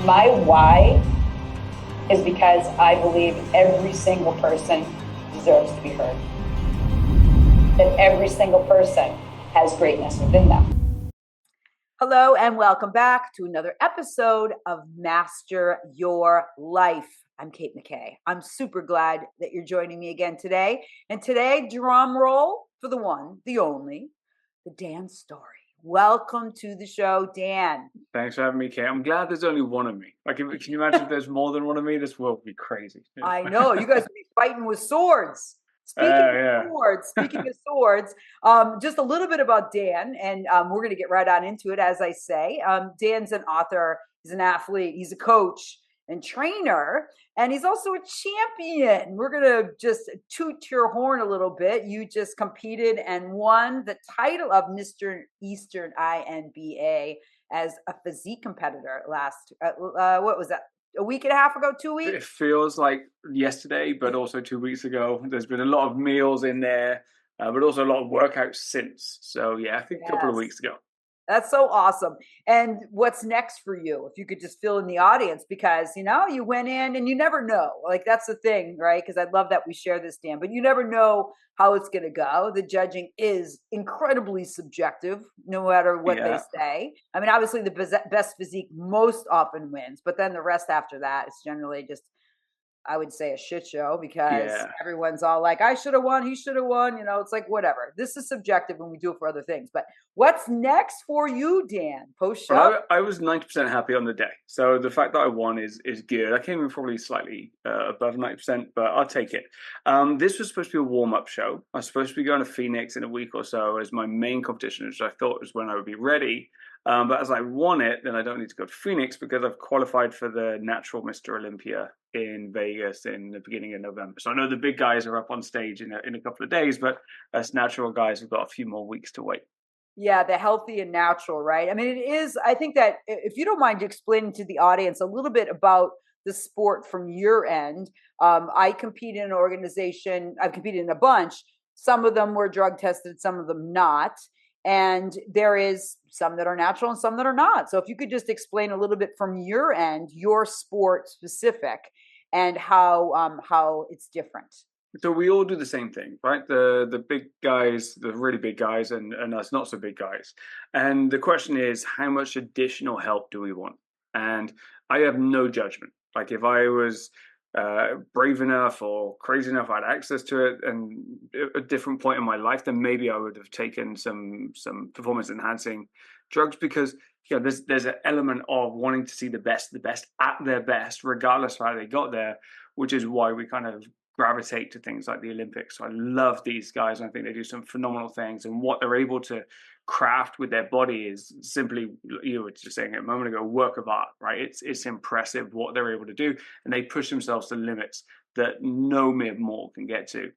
My why is because I believe every single person deserves to be heard. That every single person has greatness within them. Hello and welcome back to another episode of Master Your Life. I'm Kate McKay. I'm super glad that you're joining me again today. And today, drum roll for the one, the only, the Dan Storey. Welcome to the show, Dan. Thanks for having me, Kate. I'm glad there's only one of me. Like, can you imagine if there's more than one of me? This world would be crazy. I know. You guys would be fighting with swords. Speaking of swords, just a little bit about Dan, and we're going to get right on into it, as I say. Dan's an author, he's an athlete, he's a coach and trainer, and he's also a champion. We're going to just toot your horn a little bit. You just competed and won the title of Mr. Eastern INBA as a physique competitor last, what was that? A week and a half ago, 2 weeks? It feels like yesterday, but also 2 weeks ago. There's been a lot of meals in there, but also a lot of workouts since. So yeah, I think a couple of weeks ago. That's so awesome. And what's next for you? If you could just fill in the audience, because, you know, you went in and you never know. Like, that's the thing, right? Because I love that we share this, Dan, but you never know how it's going to go. The judging is incredibly subjective, no matter what they say. I mean, obviously the best physique most often wins, but then the rest after that is generally just, I would say, a shit show, because everyone's all like, I should have won, he should have won. You know, it's like, whatever. This is subjective when we do it for other things. But what's next for you, Dan? Post-show? Well, I was 90% happy on the day. So the fact that I won is good. I came in probably slightly above 90%, but I'll take it. This was supposed to be a warm-up show. I was supposed to be going to Phoenix in a week or so as my main competition, which I thought was when I would be ready. But as I won it, then I don't need to go to Phoenix because I've qualified for the Natural Mr. Olympia in Vegas in the beginning of November. So I know the big guys are up on stage in a couple of days, but us natural guys have got a few more weeks to wait. Yeah, the healthy and natural, right? I mean, it is, I think that if you don't mind explaining to the audience a little bit about the sport from your end. I compete in an organization, I've competed in a bunch. Some of them were drug tested, some of them not. And there is some that are natural and some that are not. So if you could just explain a little bit from your end, your sport specific, and how it's different. So we all do the same thing, right? The big guys, the really big guys, and us not so big guys. And the question is, how much additional help do we want? And I have no judgment. Like, if I was brave enough or crazy enough, I had access to it, and at a different point in my life, then maybe I would have taken some performance enhancing drugs, because there's an element of wanting to see the best at their best, regardless of how they got there, which is why we kind of gravitate to things like the Olympics. So I love these guys, and I think they do some phenomenal things, and what they're able to craft with their body is simply, you were just saying it a moment ago, a work of art, right? It's impressive what they're able to do, and they push themselves to limits that no mere mortal can get to.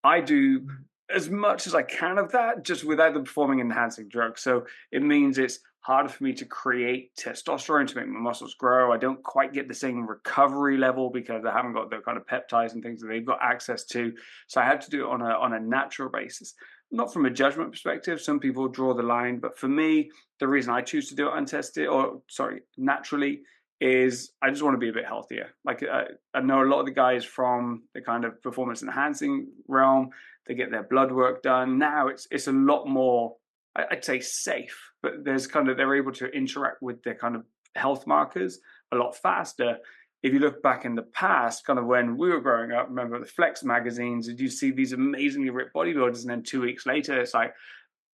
I do as much as I can of that, just without the performing enhancing drugs. So it means it's harder for me to create testosterone to make my muscles grow. I don't quite get the same recovery level because I haven't got the kind of peptides and things that they've got access to. So I have to do it on a natural basis. Not from a judgment perspective. Some people draw the line, but for me, the reason I choose to do it naturally, is I just want to be a bit healthier. Like, I know a lot of the guys from the kind of performance enhancing realm, they get their blood work done. Now it's a lot more, I'd say, safe, but they're able to interact with their kind of health markers a lot faster. If you look back in the past, kind of when we were growing up, remember the Flex magazines, did you see these amazingly ripped bodybuilders, and then 2 weeks later, it's like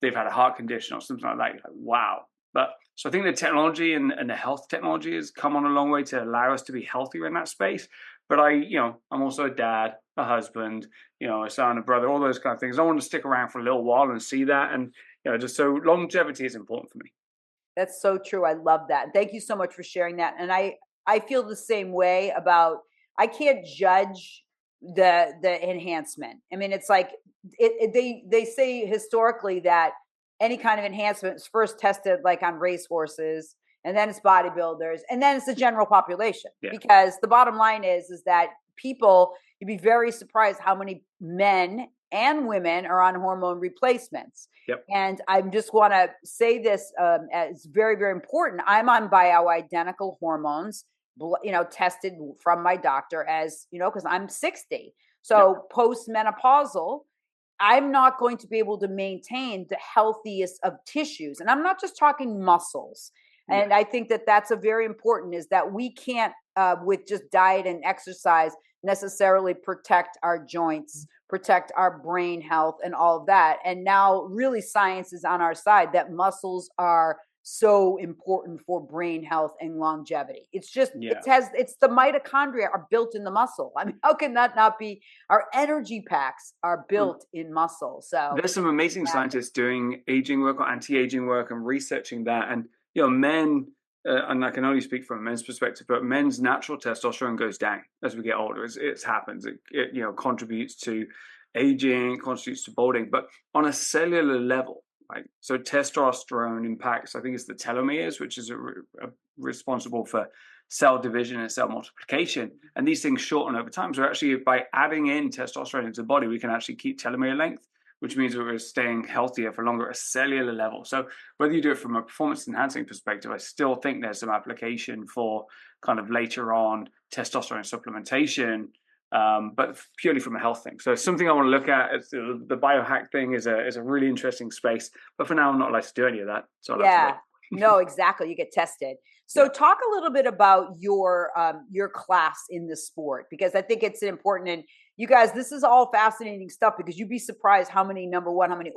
they've had a heart condition or something like that. You're like, wow. But so I think the technology and the health technology has come on a long way to allow us to be healthier in that space. But I'm also a dad, a husband, a son, a brother, all those kind of things. I want to stick around for a little while and see that. And, just so longevity is important for me. That's so true. I love that. Thank you so much for sharing that. And I feel the same way about, I can't judge the enhancement. I mean, it's like they say historically that any kind of enhancement is first tested like on racehorses, and then it's bodybuilders, and then it's the general population. Yeah. Because the bottom line is that people, you'd be very surprised how many men and women are on hormone replacements. Yep. And I just want to say this, as very, very important. I'm on bioidentical hormones. tested from my doctor as, because I'm 60. So post-menopausal, I'm not going to be able to maintain the healthiest of tissues. And I'm not just talking muscles. And I think that that's a very important, is that we can't, with just diet and exercise, necessarily protect our joints, protect our brain health and all of that. And now really science is on our side, that muscles are so important for brain health and longevity. It's just, it's the mitochondria are built in the muscle. I mean, how can that not be? Our energy packs are built in muscle. So there's some amazing scientists doing aging work or anti-aging work and researching that. And, men, and I can only speak from a men's perspective, but men's natural testosterone goes down as we get older. It happens. It contributes to aging, contributes to balding, but on a cellular level. Right. So testosterone impacts, I think it's the telomeres, which is responsible for cell division and cell multiplication. And these things shorten over time. So actually, by adding in testosterone into the body, we can actually keep telomere length, which means that we're staying healthier for longer at a cellular level. So whether you do it from a performance enhancing perspective, I still think there's some application for kind of later on testosterone supplementation, but purely from a health thing. So something I want to look at is the biohack thing is a really interesting space. But for now, I'm not allowed to do any of that. So no, exactly. You get tested. So talk a little bit about your class in the sport, because I think it's important. And you guys, this is all fascinating stuff, because you'd be surprised how many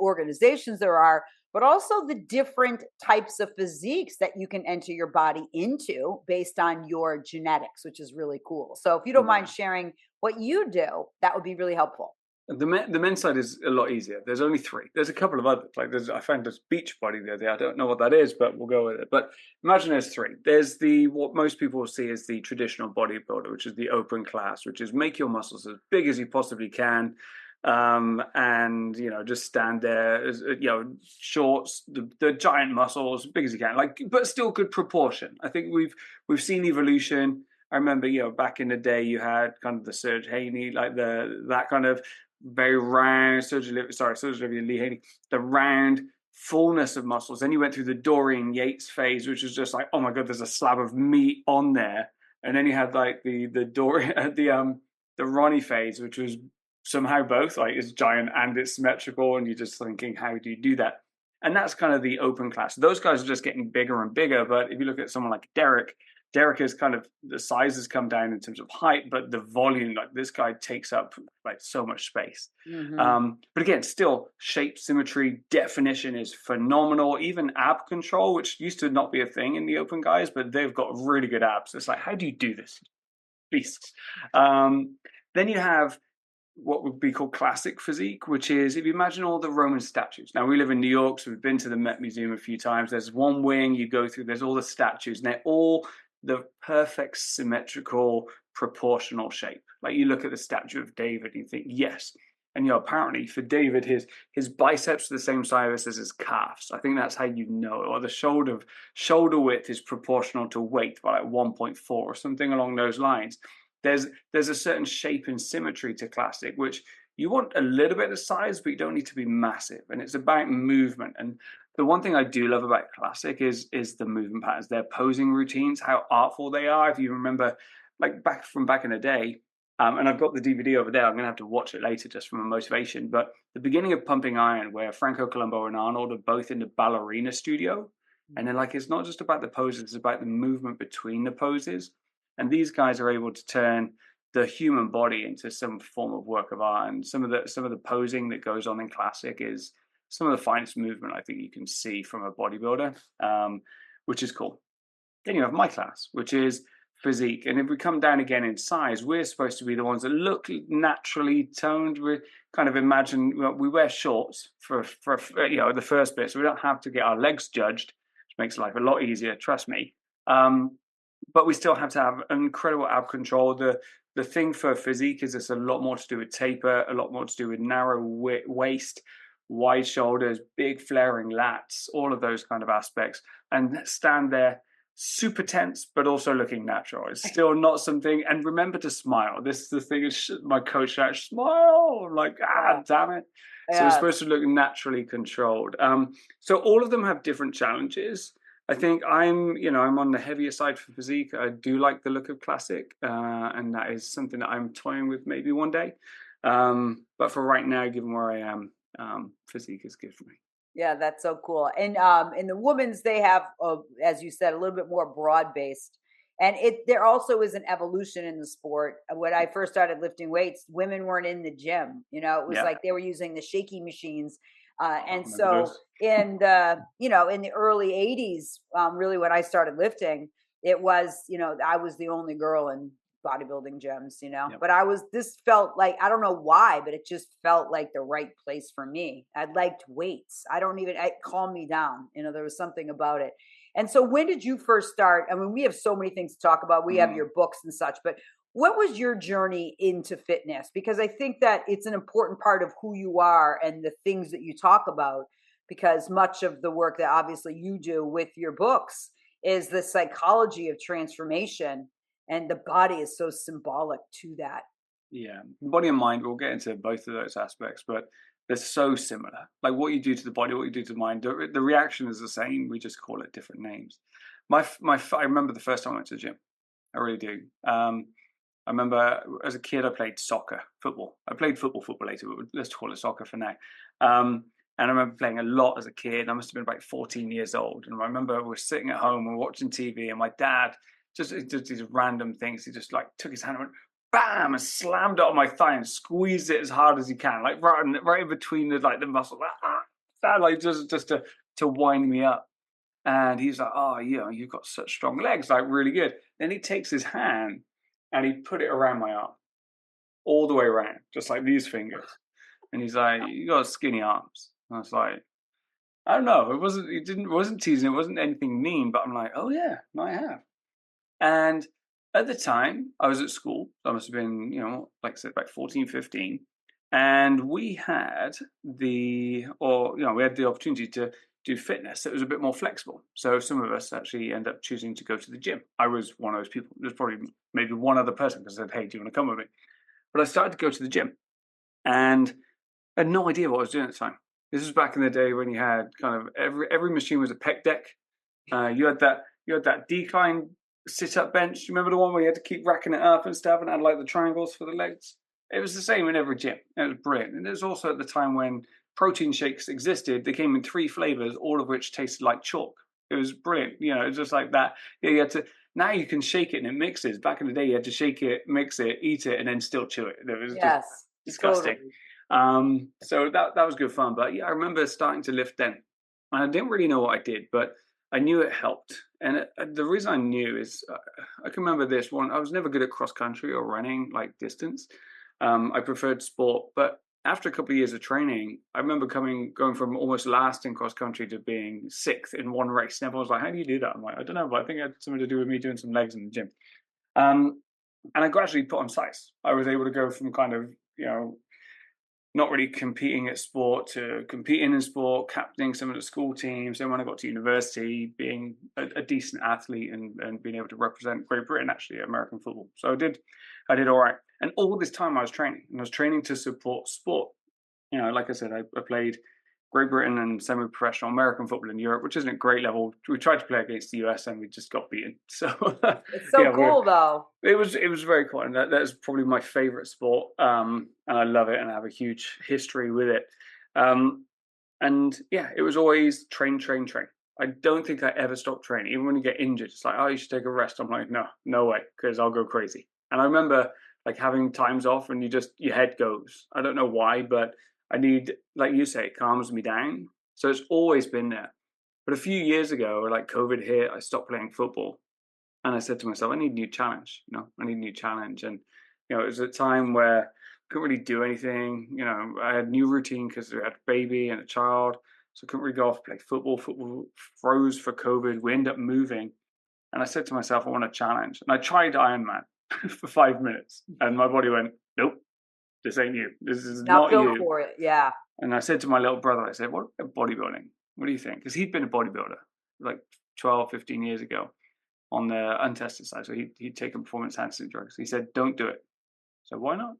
organizations there are, but also the different types of physiques that you can enter your body into based on your genetics, which is really cool. So if you don't mind sharing what you do, that would be really helpful. The men's side is a lot easier. There's only 3. There's a couple of others. I found this beach body the other day. I don't know what that is, but we'll go with it. But imagine there's 3. There's what most people will see as the traditional bodybuilder, which is the open class, which is make your muscles as big as you possibly can. And just stand there, shorts, the giant muscles, big as you can, but still good proportion. I think we've seen evolution. I remember, back in the day, you had kind of the Serge Haney, that kind of very round Serge Olivier Lee Haney, the round fullness of muscles. Then you went through the Dorian Yates phase, which was just like, oh my god, there's a slab of meat on there. And then you had the Ronnie phase, which was somehow both, it's giant and it's symmetrical, and you're just thinking, how do you do that? And that's kind of the open class. Those guys are just getting bigger and bigger. But if you look at someone like Derek is kind of, the size has come down in terms of height, but the volume, this guy takes up so much space. But again, still shape, symmetry, definition is phenomenal. Even ab control, which used to not be a thing in the open guys, but they've got really good abs. It's like, how do you do this? Beasts. Then you have what would be called classic physique, which is, if you imagine all the Roman statues. Now, we live in New York, so we've been to the Met Museum a few times. There's one wing you go through, there's all the statues, and they're all the perfect symmetrical proportional shape. You look at the statue of David and you think, yes. And apparently for David, his biceps are the same size as his calves. I think that's how you know it. Or the shoulder width is proportional to weight by 1.4 or something along those lines. There's a certain shape and symmetry to classic, which you want a little bit of size, but you don't need to be massive. And it's about movement. And the one thing I do love about classic is the movement patterns, their posing routines, how artful they are. If you remember, back in the day, and I've got the DVD over there, I'm going to have to watch it later just from a motivation. But the beginning of Pumping Iron, where Franco Columbu and Arnold are both in the ballerina studio. And then it's not just about the poses, it's about the movement between the poses. And these guys are able to turn the human body into some form of work of art. And some of the posing that goes on in classic is some of the finest movement I think you can see from a bodybuilder, which is cool. Then you have my class, which is physique. And if we come down again in size, we're supposed to be the ones that look naturally toned. We kind of imagine, we wear shorts for the first bit, so we don't have to get our legs judged, which makes life a lot easier, trust me. But we still have to have incredible ab control. The thing for physique is it's a lot more to do with taper, a lot more to do with narrow waist, wide shoulders, big flaring lats, all of those kind of aspects. And stand there super tense, but also looking natural. It's still not something, and remember to smile. This is the thing, my coach shouts, smile. I'm like, damn it. Yeah. So it's supposed to look naturally controlled. So all of them have different challenges. I think I'm on the heavier side for physique. I do like the look of classic, and that is something that I'm toying with maybe one day. But for right now, given where I am, physique is good for me. Yeah, that's so cool. And in the women's, they have, as you said, a little bit more broad based. And there also is an evolution in the sport. When I first started lifting weights, women weren't in the gym. It was Yeah, like they were using the shaky machines. I And remember so those. in the early 80s, really when I started lifting, it was, I was the only girl in bodybuilding gyms, Yeah. but this felt like, I don't know why, but it just felt like the right place for me. I liked weights. It calmed me down. There was something about it. And so when did you first start? I mean, we have so many things to talk about. We have Mm. your books and such, but what was your journey into fitness? Because I think that it's an important part of who you are and the things that you talk about, because much of the work that obviously you do with your books is the psychology of transformation, and the body is so symbolic to that. Yeah, body and mind, we'll get into both of those aspects, but they're so similar. Like what you do to the body, what you do to the mind, the reaction is the same. We just call it different names. I remember the first time I went to the gym. I really do. I remember as a kid, I played soccer, football. I played football later, but let's call it soccer for now. And I remember playing a lot as a kid. I must have been about 14 years old. And I remember we were sitting at home and watching TV, and my dad just did these random things. He just like took his hand and went, bam, and slammed it on my thigh and squeezed it as hard as he can, like right in between the muscle, like just to wind me up. And he's like, "Oh, you've got such strong legs, like really good." Then he takes his hand and he put it around my arm, all the way around, just like these fingers. And he's like, "You got skinny arms." And I was like, "I don't know. It wasn't teasing. It wasn't anything mean." But I'm like, "Oh yeah, no, I have." And at the time, I was at school. I must have been, like I said, about 14, 15. And we had we had the opportunity to do fitness that was a bit more flexible. So some of us actually end up choosing to go to the gym. I was one of those people. There's probably maybe one other person that said, "Hey, do you want to come with me?" But I started to go to the gym, and I had no idea what I was doing at the time. This was back in the day when you had kind of every machine was a pec deck. You had that decline sit-up bench. You remember the one where you had to keep racking it up and stuff, and had like the triangles for the legs? It was the same in every gym. It was brilliant. And it was also at the time when protein shakes existed. They came in 3 flavors, all of which tasted like chalk. It was brilliant. It was just like that. Yeah, you had to. Now you can shake it and it mixes. Back in the day, you had to shake it, mix it, eat it, and then still chew it. It was just Yes, disgusting. totally. So that was good fun. But yeah, I remember starting to lift then, and I didn't really know what I did, but I knew it helped. And the reason I knew is I can remember this one. I was never good at cross country or running, like distance. I preferred sport, but after a couple of years of training, I remember going from almost last in cross country to being 6th in one race. And everyone was like, "How do you do that?" I'm like, "I don't know, but I think it had something to do with me doing some legs in the gym." And I gradually put on size. I was able to go from kind of, not really competing at sport to competing in sport, captaining some of the school teams. Then when I got to university, being a decent athlete and being able to represent Great Britain, actually, at American football. So I did all right. And all this time I was training, and I was training to support sport. Like I said, I played Great Britain and semi-professional American football in Europe, which isn't a great level. We tried to play against the US and we just got beaten. So It's so yeah, cool though. it was very cool, and that's probably my favorite sport. And I love it, and I have a huge history with it. And yeah, it was always train, train, train. I don't think I ever stopped training. Even when you get injured, it's like, "Oh, you should take a rest." I'm like, no way, because I'll go crazy. And I remember like having times off, and your head goes. I don't know why, but I need, like you say, it calms me down. So it's always been there. But a few years ago, like COVID hit, I stopped playing football. And I said to myself, I need a new challenge. I need a new challenge. And, it was a time where I couldn't really do anything. I had a new routine because I had a baby and a child. So I couldn't really go off and play football. Football froze for COVID. We ended up moving. And I said to myself, I want a challenge. And I tried Ironman for 5 minutes. And my body went, "Nope, this ain't you. This is Not not built you." for it. Yeah. And I said to my little brother, I said, "What about bodybuilding? What do you think?" Because he'd been a bodybuilder like 12, 15 years ago on the untested side. So he'd taken performance enhancing drugs. He said, "Don't do it." So why not?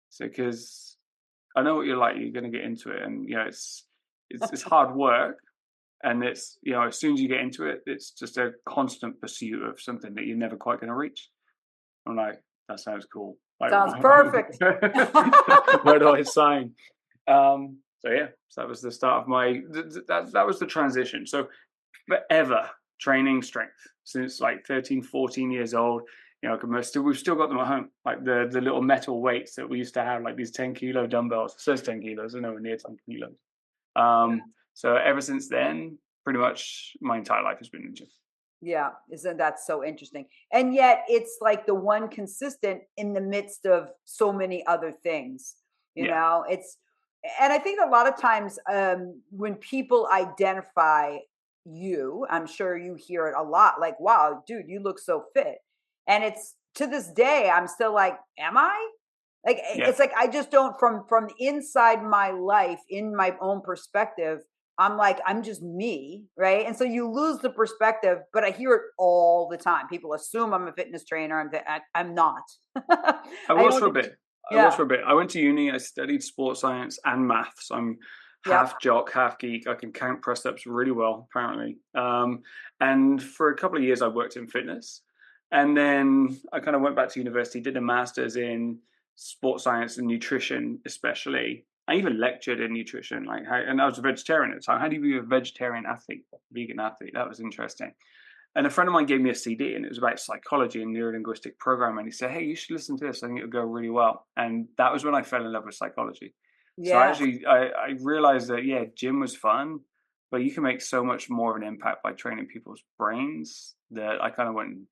So because I know what you're like. You're going to get into it, and it's hard work. And it's, you know, as soon as you get into it, it's just a constant pursuit of something that you're never quite going to reach. I'm like, that sounds cool. Like, Sounds perfect. where do I sign? So yeah, so that was the start of my, that was the transition. So forever training strength since like 13, 14 years old. You know, we've still got them at home, like the little metal weights that we used to have, like these 10-kilo dumbbells. It says 10 kilos, I know near 10 kilos. So ever since then, pretty much my entire life has been in gym. Yeah, isn't that so interesting? And yet it's like the one consistent in the midst of so many other things. You Yeah. know, and I think a lot of times when people identify you, I'm sure you hear it a lot, like, wow, dude, you look so fit. And it's to this day, I'm still like, am I? Like Yeah. it's like I just don't from inside my life, in my own perspective, I'm like, I'm just me, right? And so you lose the perspective, but I hear it all the time. People assume I'm a fitness trainer. I'm not. I I was don't for a think- bit. I was Yeah. for a bit. I went to uni. I studied sports science and maths. I'm half jock, half geek. I can count press ups really well, apparently. And for a couple of years, I worked in fitness. And then I kind of went back to university, did a master's in sports science and nutrition, especially. I even lectured in nutrition, and I was a vegetarian at the time. How do you be a vegetarian athlete, vegan athlete? That was interesting. And a friend of mine gave me a CD, and it was about psychology and neurolinguistic programming. And he said, "Hey, you should listen to this. I think it'll go really well." And that was when I fell in love with psychology. So Yes. I realized that, yeah, gym was fun, but you can make so much more of an impact by training people's brains, that I kind of went and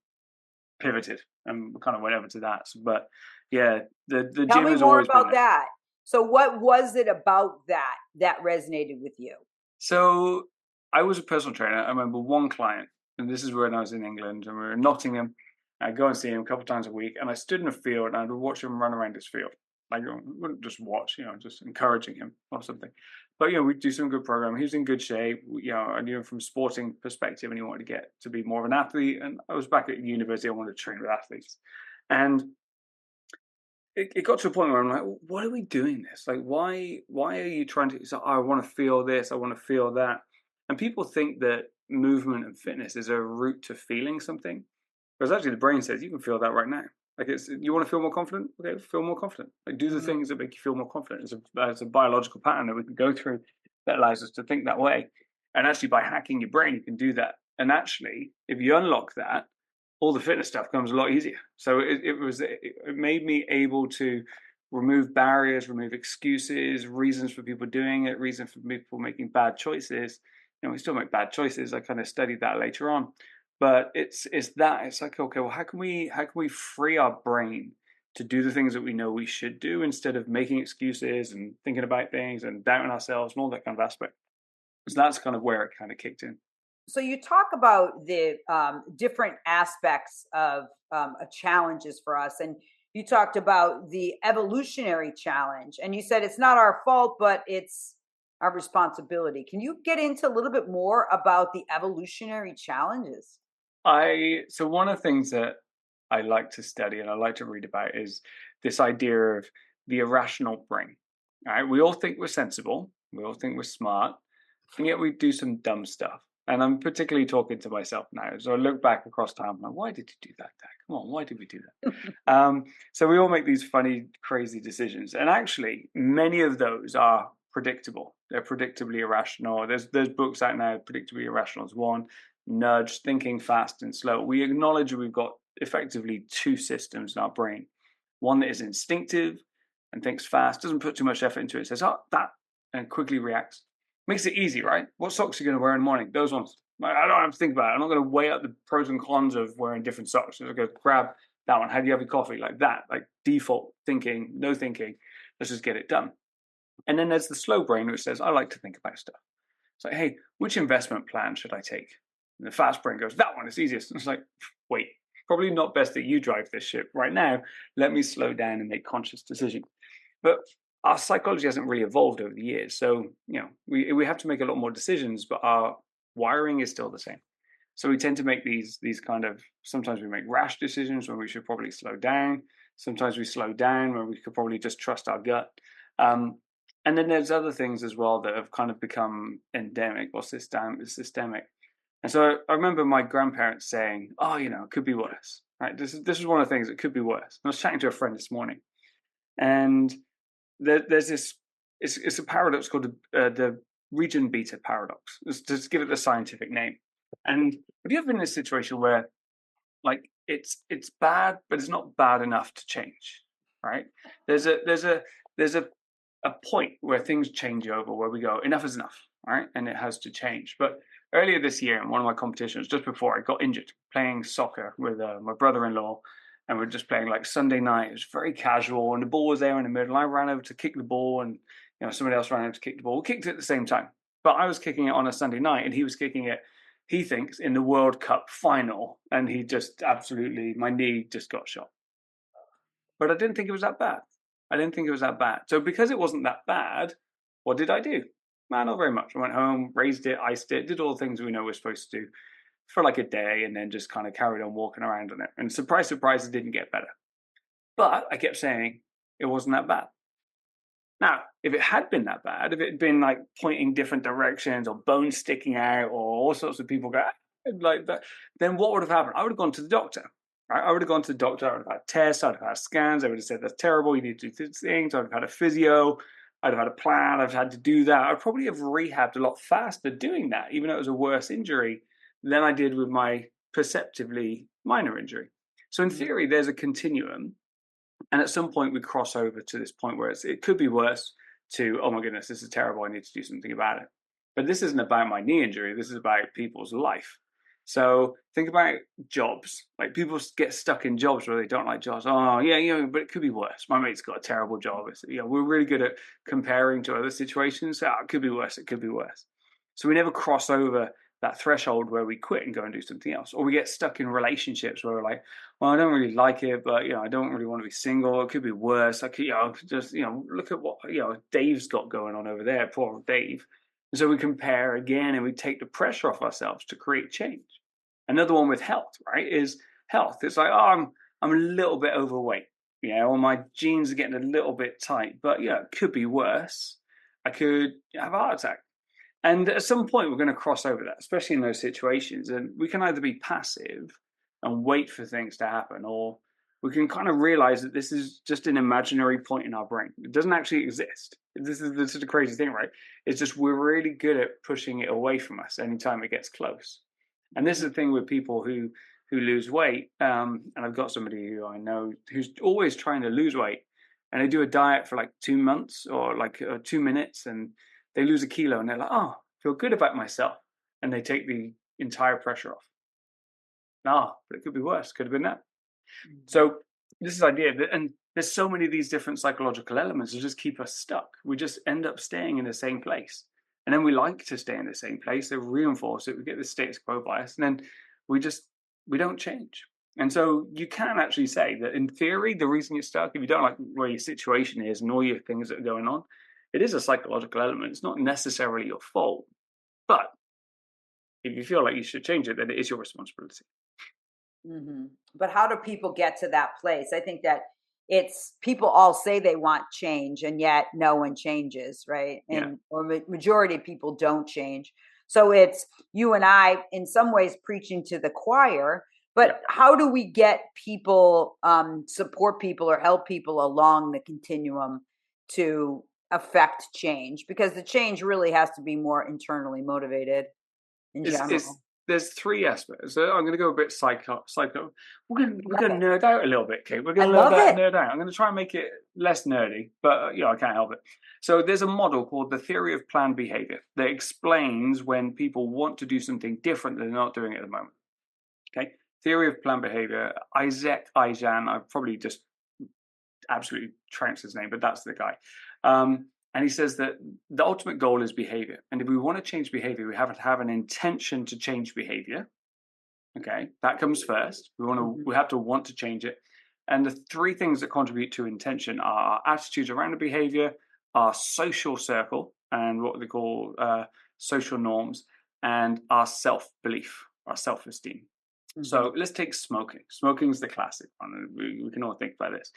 pivoted and kind of went over to that. But yeah, the Tell gym me has more always been about there. that. So what was it about that resonated with you? So I was a personal trainer. I remember one client, and this is when I was in England, and we were in Nottingham. I'd go and see him a couple of times a week, and I stood in a field and I'd watch him run around this field. Like, I wouldn't just watch, you know, just encouraging him or something. But, you know, we'd do some good programming. He was in good shape. You know, I knew him from a sporting perspective, and he wanted to get to be more of an athlete. And I was back at university. I wanted to train with athletes. And it got to a point where I'm like, what are we doing this? Like, why are you trying to, so, I want to feel this, I want to feel that. And people think that movement and fitness is a route to feeling something. Whereas actually the brain says you can feel that right now. Like, you want to feel more confident? Okay, feel more confident. Like, do the things that make you feel more confident. It's a biological pattern that we can go through that allows us to think that way. And actually by hacking your brain, you can do that. And actually, if you unlock that, all the fitness stuff comes a lot easier. So it made me able to remove barriers, remove excuses, reasons for people doing it, reasons for people making bad choices. You know, we still make bad choices. I kind of studied that later on, but it's like, okay, well, how can we free our brain to do the things that we know we should do, instead of making excuses and thinking about things and doubting ourselves and all that kind of aspect. So that's kind of where it kind of kicked in. So you talk about the different aspects of challenges for us, and you talked about the evolutionary challenge, and you said it's not our fault, but it's our responsibility. Can you get into a little bit more about the evolutionary challenges? So one of the things that I like to study and I like to read about is this idea of the irrational brain. All right, we all think we're sensible, we all think we're smart, and yet we do some dumb stuff. And I'm particularly talking to myself now. So I look back across time, I'm like, why did you do that, Dad? Come on, why did we do that? So we all make these funny, crazy decisions. And actually, many of those are predictable. They're predictably irrational. There's books out now, Predictably Irrational is one, Nudge, Thinking Fast and Slow. We acknowledge we've got effectively two systems in our brain. One that is instinctive and thinks fast, doesn't put too much effort into it, says, oh, that, and quickly reacts. Makes it easy, right? What socks are you going to wear in the morning? Those ones. I don't have to think about it. I'm not going to weigh up the pros and cons of wearing different socks. I'm going to grab that one. How do you have your coffee? Like that, like default thinking, no thinking. Let's just get it done. And then there's the slow brain, which says, I like to think about stuff. It's like, hey, which investment plan should I take? And the fast brain goes, that one is easiest. And it's like, wait, probably not best that you drive this ship right now. Let me slow down and make conscious decisions. But our psychology hasn't really evolved over the years. So, you know, we have to make a lot more decisions, but our wiring is still the same. So we tend to make these kind of, sometimes we make rash decisions when we should probably slow down. Sometimes we slow down when we could probably just trust our gut. And then there's other things as well that have kind of become endemic or systemic. And so I remember my grandparents saying, "Oh, it could be worse." Right? This is one of the things that could be worse. I was chatting to a friend this morning, and there's this. It's a paradox called the region beta paradox. Just give it the scientific name. And have you ever been in a situation where, like, it's bad, but it's not bad enough to change? Right? There's a point where things change over, where we go, enough is enough, right? And it has to change. But earlier this year, in one of my competitions, just before I got injured, playing soccer with my brother-in-law, and we're just playing like Sunday night. It was very casual, and the ball was there in the middle. I ran over to kick the ball, and somebody else ran over to kick the ball. We kicked it at the same time, but I was kicking it on a Sunday night, and he was kicking it, he thinks, in the World Cup final, and he just absolutely, my knee just got shot. But I didn't think it was that bad. So because it wasn't that bad, what did I do? Man, not very much. I went home, raised it, iced it, did all the things we know we're supposed to do for like a day, and then just kind of carried on walking around on it. And surprise, surprise, it didn't get better. But I kept saying it wasn't that bad. Now, if it had been that bad, if it had been like pointing different directions or bones sticking out or all sorts of people go like that, then what would have happened? I would have gone to the doctor. Right? I would have gone to the doctor. I would have had tests. I'd have had scans. I would have said, that's terrible. You need to do these things. I'd have had a physio. I'd have had a plan. I've had to do that. I'd probably have rehabbed a lot faster doing that, even though it was a worse injury than I did with my perceptively minor injury. So in theory, there's a continuum. And at some point we cross over to this point where it could be worse to, oh my goodness, this is terrible. I need to do something about it. But this isn't about my knee injury. This is about people's life. So think about jobs. Like, people get stuck in jobs where they don't like jobs. Oh yeah, but it could be worse. My mate's got a terrible job. We're really good at comparing to other situations. So it could be worse. It could be worse. So we never cross over that threshold where we quit and go and do something else. Or we get stuck in relationships where we're like, well, I don't really like it, but I don't really want to be single. It could be worse. I could, just look at what Dave's got going on over there. Poor Dave. And so we compare again, and we take the pressure off ourselves to create change. Another one with health, right, is health. It's like, oh, I'm a little bit overweight, or my jeans are getting a little bit tight, but it could be worse. I could have a heart attack. And at some point, we're going to cross over that, especially in those situations. And we can either be passive and wait for things to happen, or we can kind of realize that this is just an imaginary point in our brain. It doesn't actually exist. This is the crazy thing, right? It's just we're really good at pushing it away from us anytime it gets close. And this is the thing with people who lose weight. And I've got somebody who I know who's always trying to lose weight, and they do a diet for like 2 months or like 2 minutes, and they lose a kilo, and they're like, oh, I feel good about myself. And they take the entire pressure off. But it could be worse. Could have been that. So this is the idea that, and there's so many of these different psychological elements that just keep us stuck. We just end up staying in the same place. And then we like to stay in the same place. They reinforce it. We get this status quo bias. And then we don't change. And so you can actually say that in theory, the reason you're stuck, if you don't like where your situation is and all your things that are going on, it is a psychological element. It's not necessarily your fault. But if you feel like you should change it, then it is your responsibility. Mm-hmm. But how do people get to that place? I think that it's people all say they want change, and yet no one changes, right? And or majority of people don't change. So it's you and I, in some ways, preaching to the choir. But how do we get people, support people, or help people along the continuum to affect change? Because the change really has to be more internally motivated in general. There's 3 aspects. So I'm going to go a bit psycho. We're going to nerd out a little bit, Kate. We're going to nerd out. I'm going to try and make it less nerdy, but I can't help it. So there's a model called the theory of planned behavior that explains when people want to do something different than they're not doing at the moment. Okay, theory of planned behavior. Isaac Ajan. I probably just absolutely trounced his name, but that's the guy. And he says that the ultimate goal is behavior. And if we want to change behavior, we have to have an intention to change behavior. Okay, that comes first. We have to want to change it. And the 3 things that contribute to intention are our attitudes around the behavior, our social circle, and what they call social norms, and our self-belief, our self-esteem. So let's take smoking. Smoking is the classic one. We can all think about this.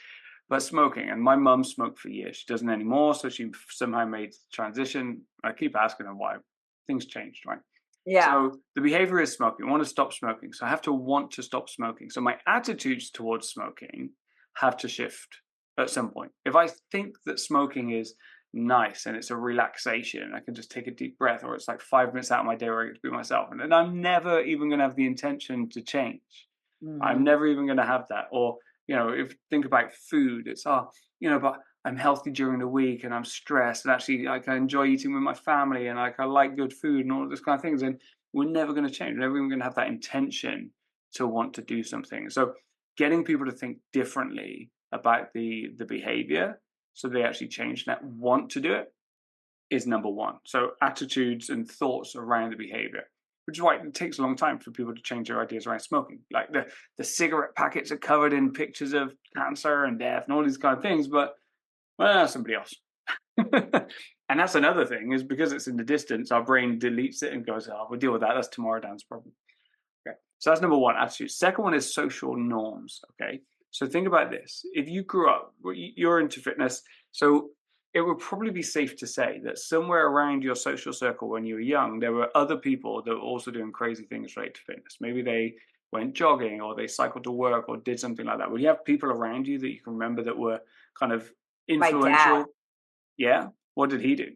But smoking, and my mum smoked for years. She doesn't anymore, so she somehow made the transition. I keep asking her why. Things changed, right? Yeah. So the behavior is smoking. I want to stop smoking. So I have to want to stop smoking. So my attitudes towards smoking have to shift at some point. If I think that smoking is nice and it's a relaxation, I can just take a deep breath, or it's like 5 minutes out of my day where I get to be myself, and then I'm never even going to have the intention to change. I'm never even going to have that. Or, if think about food, it's, but I'm healthy during the week and I'm stressed, and actually I enjoy eating with my family, and I like good food and all this kind of things. And we're never going to change. We're never even going to have that intention to want to do something. So getting people to think differently about the behavior so they actually change that want to do it is number one. So attitudes and thoughts around the behavior, which is why it takes a long time for people to change their ideas around smoking. Like the cigarette packets are covered in pictures of cancer and death and all these kind of things, but somebody else. And that's another thing, is because it's in the distance, our brain deletes it and goes, oh, we'll deal with that. That's tomorrow Dan's problem. Okay. So that's number one, attitude. Second one is social norms. Okay. So think about this. If you grew up, you're into fitness. So it would probably be safe to say that somewhere around your social circle when you were young, there were other people that were also doing crazy things related to fitness. Maybe they went jogging, or they cycled to work, or did something like that. Will you have people around you that you can remember that were kind of My influential? dad. Yeah. What did he do?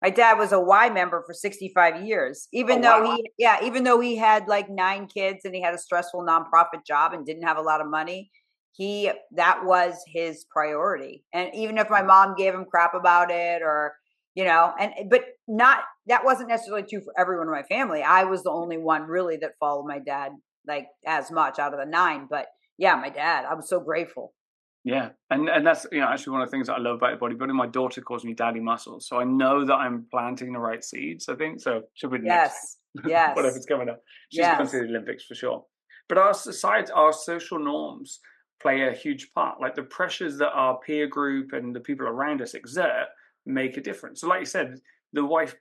My dad was a Y member for 65 years, even though he had like 9 kids and he had a stressful nonprofit job and didn't have a lot of money. That was his priority. And even if my mom gave him crap about it, or, that wasn't necessarily true for everyone in my family. I was the only one really that followed my dad like as much out of the 9. But yeah, my dad, I was so grateful. Yeah, and that's actually one of the things that I love about bodybuilding. My daughter calls me Daddy Muscles, so I know that I'm planting the right seeds. I think so. She'll be next. Yes. Whatever's coming up, she's Yes. going to the Olympics for sure. But our society, our social norms play a huge part. Like the pressures that our peer group and the people around us exert make a difference. So, like you said, the wife,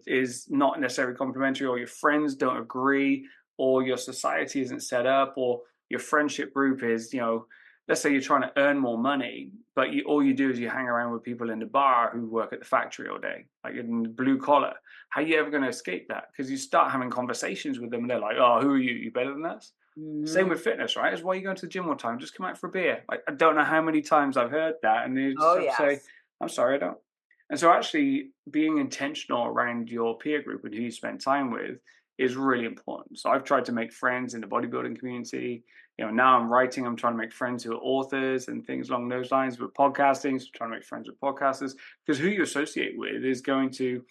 is not necessarily complimentary, or your friends don't agree, or your society isn't set up, or your friendship group is, let's say you're trying to earn more money, but all you do is you hang around with people in the bar who work at the factory all day, like in the blue collar. How are you ever going to escape that? Because you start having conversations with them and they're like, oh, who are you? You better than us? Same with fitness, right? Is why you going to the gym all the time? Just come out for a beer. Like, I don't know how many times I've heard that. And they just say, I'm sorry, I don't. And so actually being intentional around your peer group and who you spend time with is really important. So I've tried to make friends in the bodybuilding community. Now I'm writing, I'm trying to make friends who are authors and things along those lines. With podcasting, so trying to make friends with podcasters, because who you associate with is going to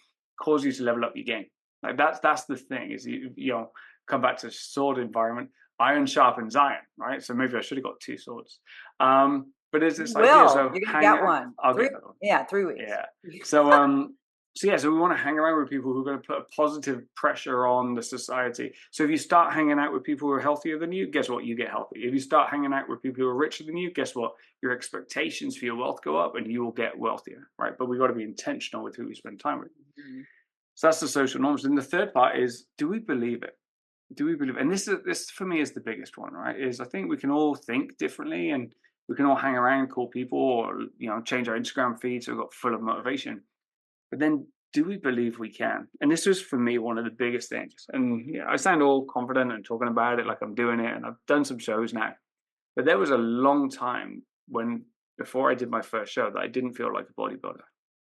cause you to level up your game. Like that's the thing, is you come back to sword environment. Iron sharpens iron, right? So maybe I should have got 2 swords. But there's this idea. So you're gonna get one. I'll get another one. Yeah, 3 weeks. Yeah. So we want to hang around with people who are going to put a positive pressure on the society. So if you start hanging out with people who are healthier than you, guess what? You get healthy. If you start hanging out with people who are richer than you, guess what? Your expectations for your wealth go up and you will get wealthier, right? But we've got to be intentional with who we spend time with. So that's the social norms. And the third part is, do we believe it? Do we believe it? And this for me is the biggest one, right? Is I think we can all think differently, and we can all hang around cool people, or change our Instagram feed so we've got full of motivation. But then, do we believe we can? And this was for me one of the biggest things. And I sound all confident and talking about it like I'm doing it, and I've done some shows now. But there was a long time before I did my first show, that I didn't feel like a bodybuilder.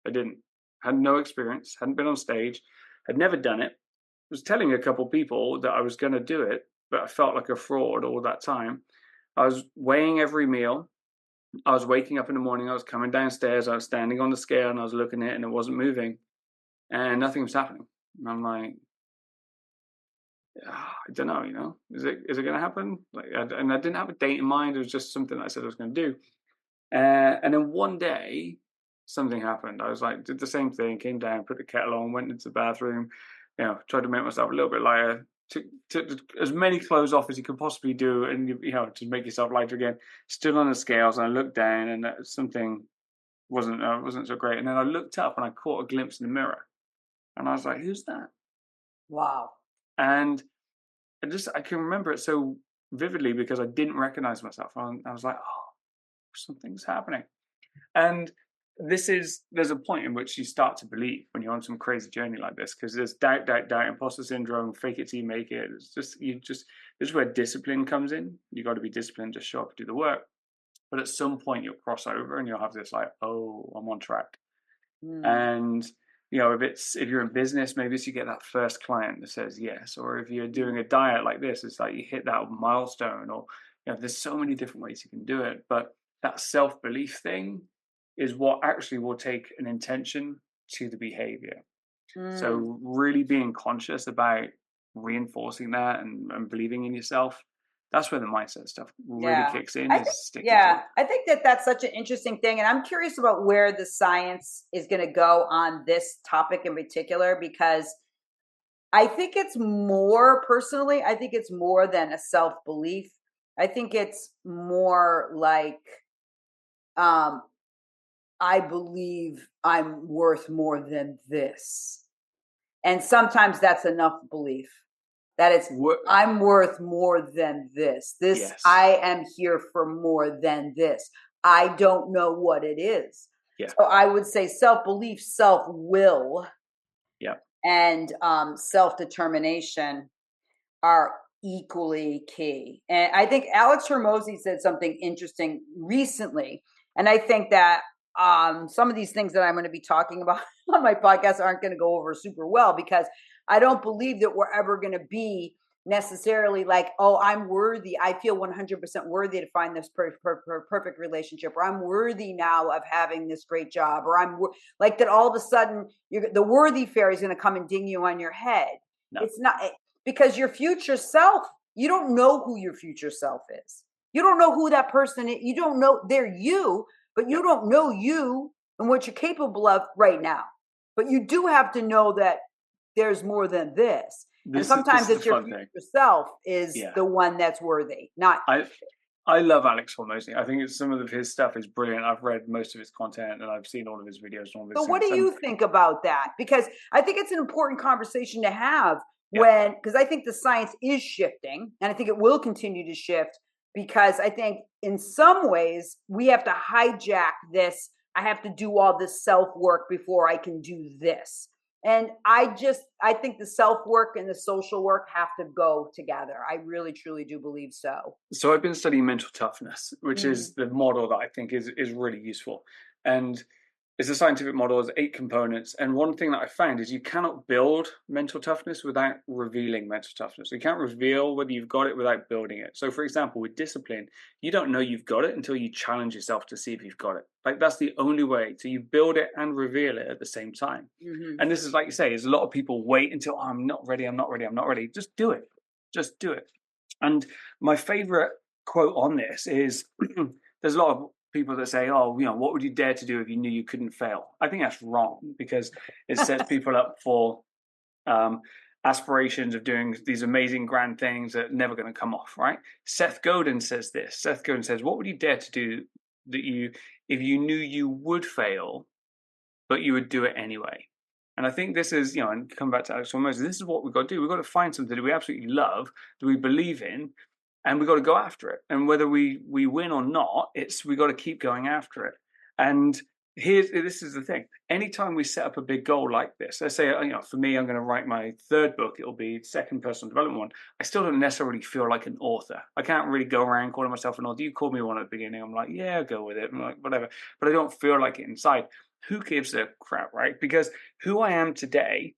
I didn't. Had no experience, hadn't been on stage, had never done it. Was telling a couple people that I was going to do it, but I felt like a fraud all that time. I was weighing every meal. I was waking up in the morning. I was coming downstairs. I was standing on the scale and I was looking at it and it wasn't moving, and nothing was happening. And I'm like, I don't know. Is it going to happen? And I didn't have a date in mind. It was just something I said I was going to do. And then one day, something happened. I was like, did the same thing. Came down, put the kettle on, went into the bathroom. Tried to make myself a little bit lighter. Took as many clothes off as you could possibly do, and to make yourself lighter again. Stood on the scales and I looked down, and something wasn't so great. And then I looked up and I caught a glimpse in the mirror, and I was like, "Who's that?" Wow. And I can remember it so vividly because I didn't recognize myself. I was like, "Oh, something's happening. And there's a point in which you start to believe when you're on some crazy journey like this, because there's doubt, imposter syndrome, fake it till you make it. It's just, this is where discipline comes in. You got to be disciplined, just show up, do the work. But at some point you'll cross over and you'll have this like, oh, I'm on track. And if you're in business, maybe it's you get that first client that says yes, or if you're doing a diet like this, it's like you hit that milestone, or there's so many different ways you can do it. But that self-belief thing is what actually will take an intention to the behavior. So really being conscious about reinforcing that and believing in yourself, that's where the mindset stuff really kicks in. I think that's such an interesting thing. And I'm curious about where the science is going to go on this topic in particular, because I think it's more, personally, I think it's more than a self-belief. I think it's more like, I believe I'm worth more than this. And sometimes that's enough belief. That it's, I'm worth more than this. I am here for more than this. I don't know what it is. So I would say self-belief, self-will, and self-determination are equally key. And I think Alex Hormozi said something interesting recently. And I think that some of these things that I'm going to be talking about on my podcast aren't going to go over super well, because I don't believe that we're ever going to be necessarily like, oh, I'm worthy. I feel 100% worthy to find this perfect relationship, or I'm worthy now of having this great job, or I'm like that. All of a sudden, the worthy fairy is going to come and ding you on your head. No. It's not, because your future self, you don't know who your future self is. You don't know who that person is. You don't know they're you, but you don't know you and what you're capable of right now. But you do have to know that there's more than this. And sometimes it's your future self is the one that's worthy, not. I love Alex Hormozi. I think some of his stuff is brilliant. I've read most of his content and I've seen all of his videos. So what do you think about that? Because I think it's an important conversation to have because I think the science is shifting, and I think it will continue to shift, because I think in some ways we have to hijack this. I have to do all this self-work before I can do this. And I think the self-work and the social work have to go together. I really, truly do believe so. So I've been studying mental toughness, which is the model that I think is really useful. And it's a scientific model, it's 8 components. And one thing that I found is you cannot build mental toughness without revealing mental toughness. You can't reveal whether you've got it without building it. So for example, with discipline, you don't know you've got it until you challenge yourself to see if you've got it. Like that's the only way. So you build it and reveal it at the same time. And this is, like you say, there's a lot of people wait until I'm not ready. Just do it. Just do it. And my favorite quote on this is there's a lot of people that say, oh, what would you dare to do if you knew you couldn't fail? I think that's wrong, because it sets people up for aspirations of doing these amazing grand things that are never going to come off, right? Seth Godin says this. Seth Godin says, what would you dare to do if you knew you would fail, but you would do it anyway? And I think this is, and come back to Alex Hormozi, this is what we've got to do. We've got to find something that we absolutely love, that we believe in, and we've got to go after it. And whether we win or not, we got to keep going after it. And this is the thing. Anytime we set up a big goal like this, let's say, for me, I'm going to write my 3rd book. It'll be second personal development one. I still don't necessarily feel like an author. I can't really go around calling myself an author. You called me one at the beginning. I'm like, yeah, I'll go with it. I'm like, whatever. But I don't feel like it inside. Who gives a crap, right? Because who I am today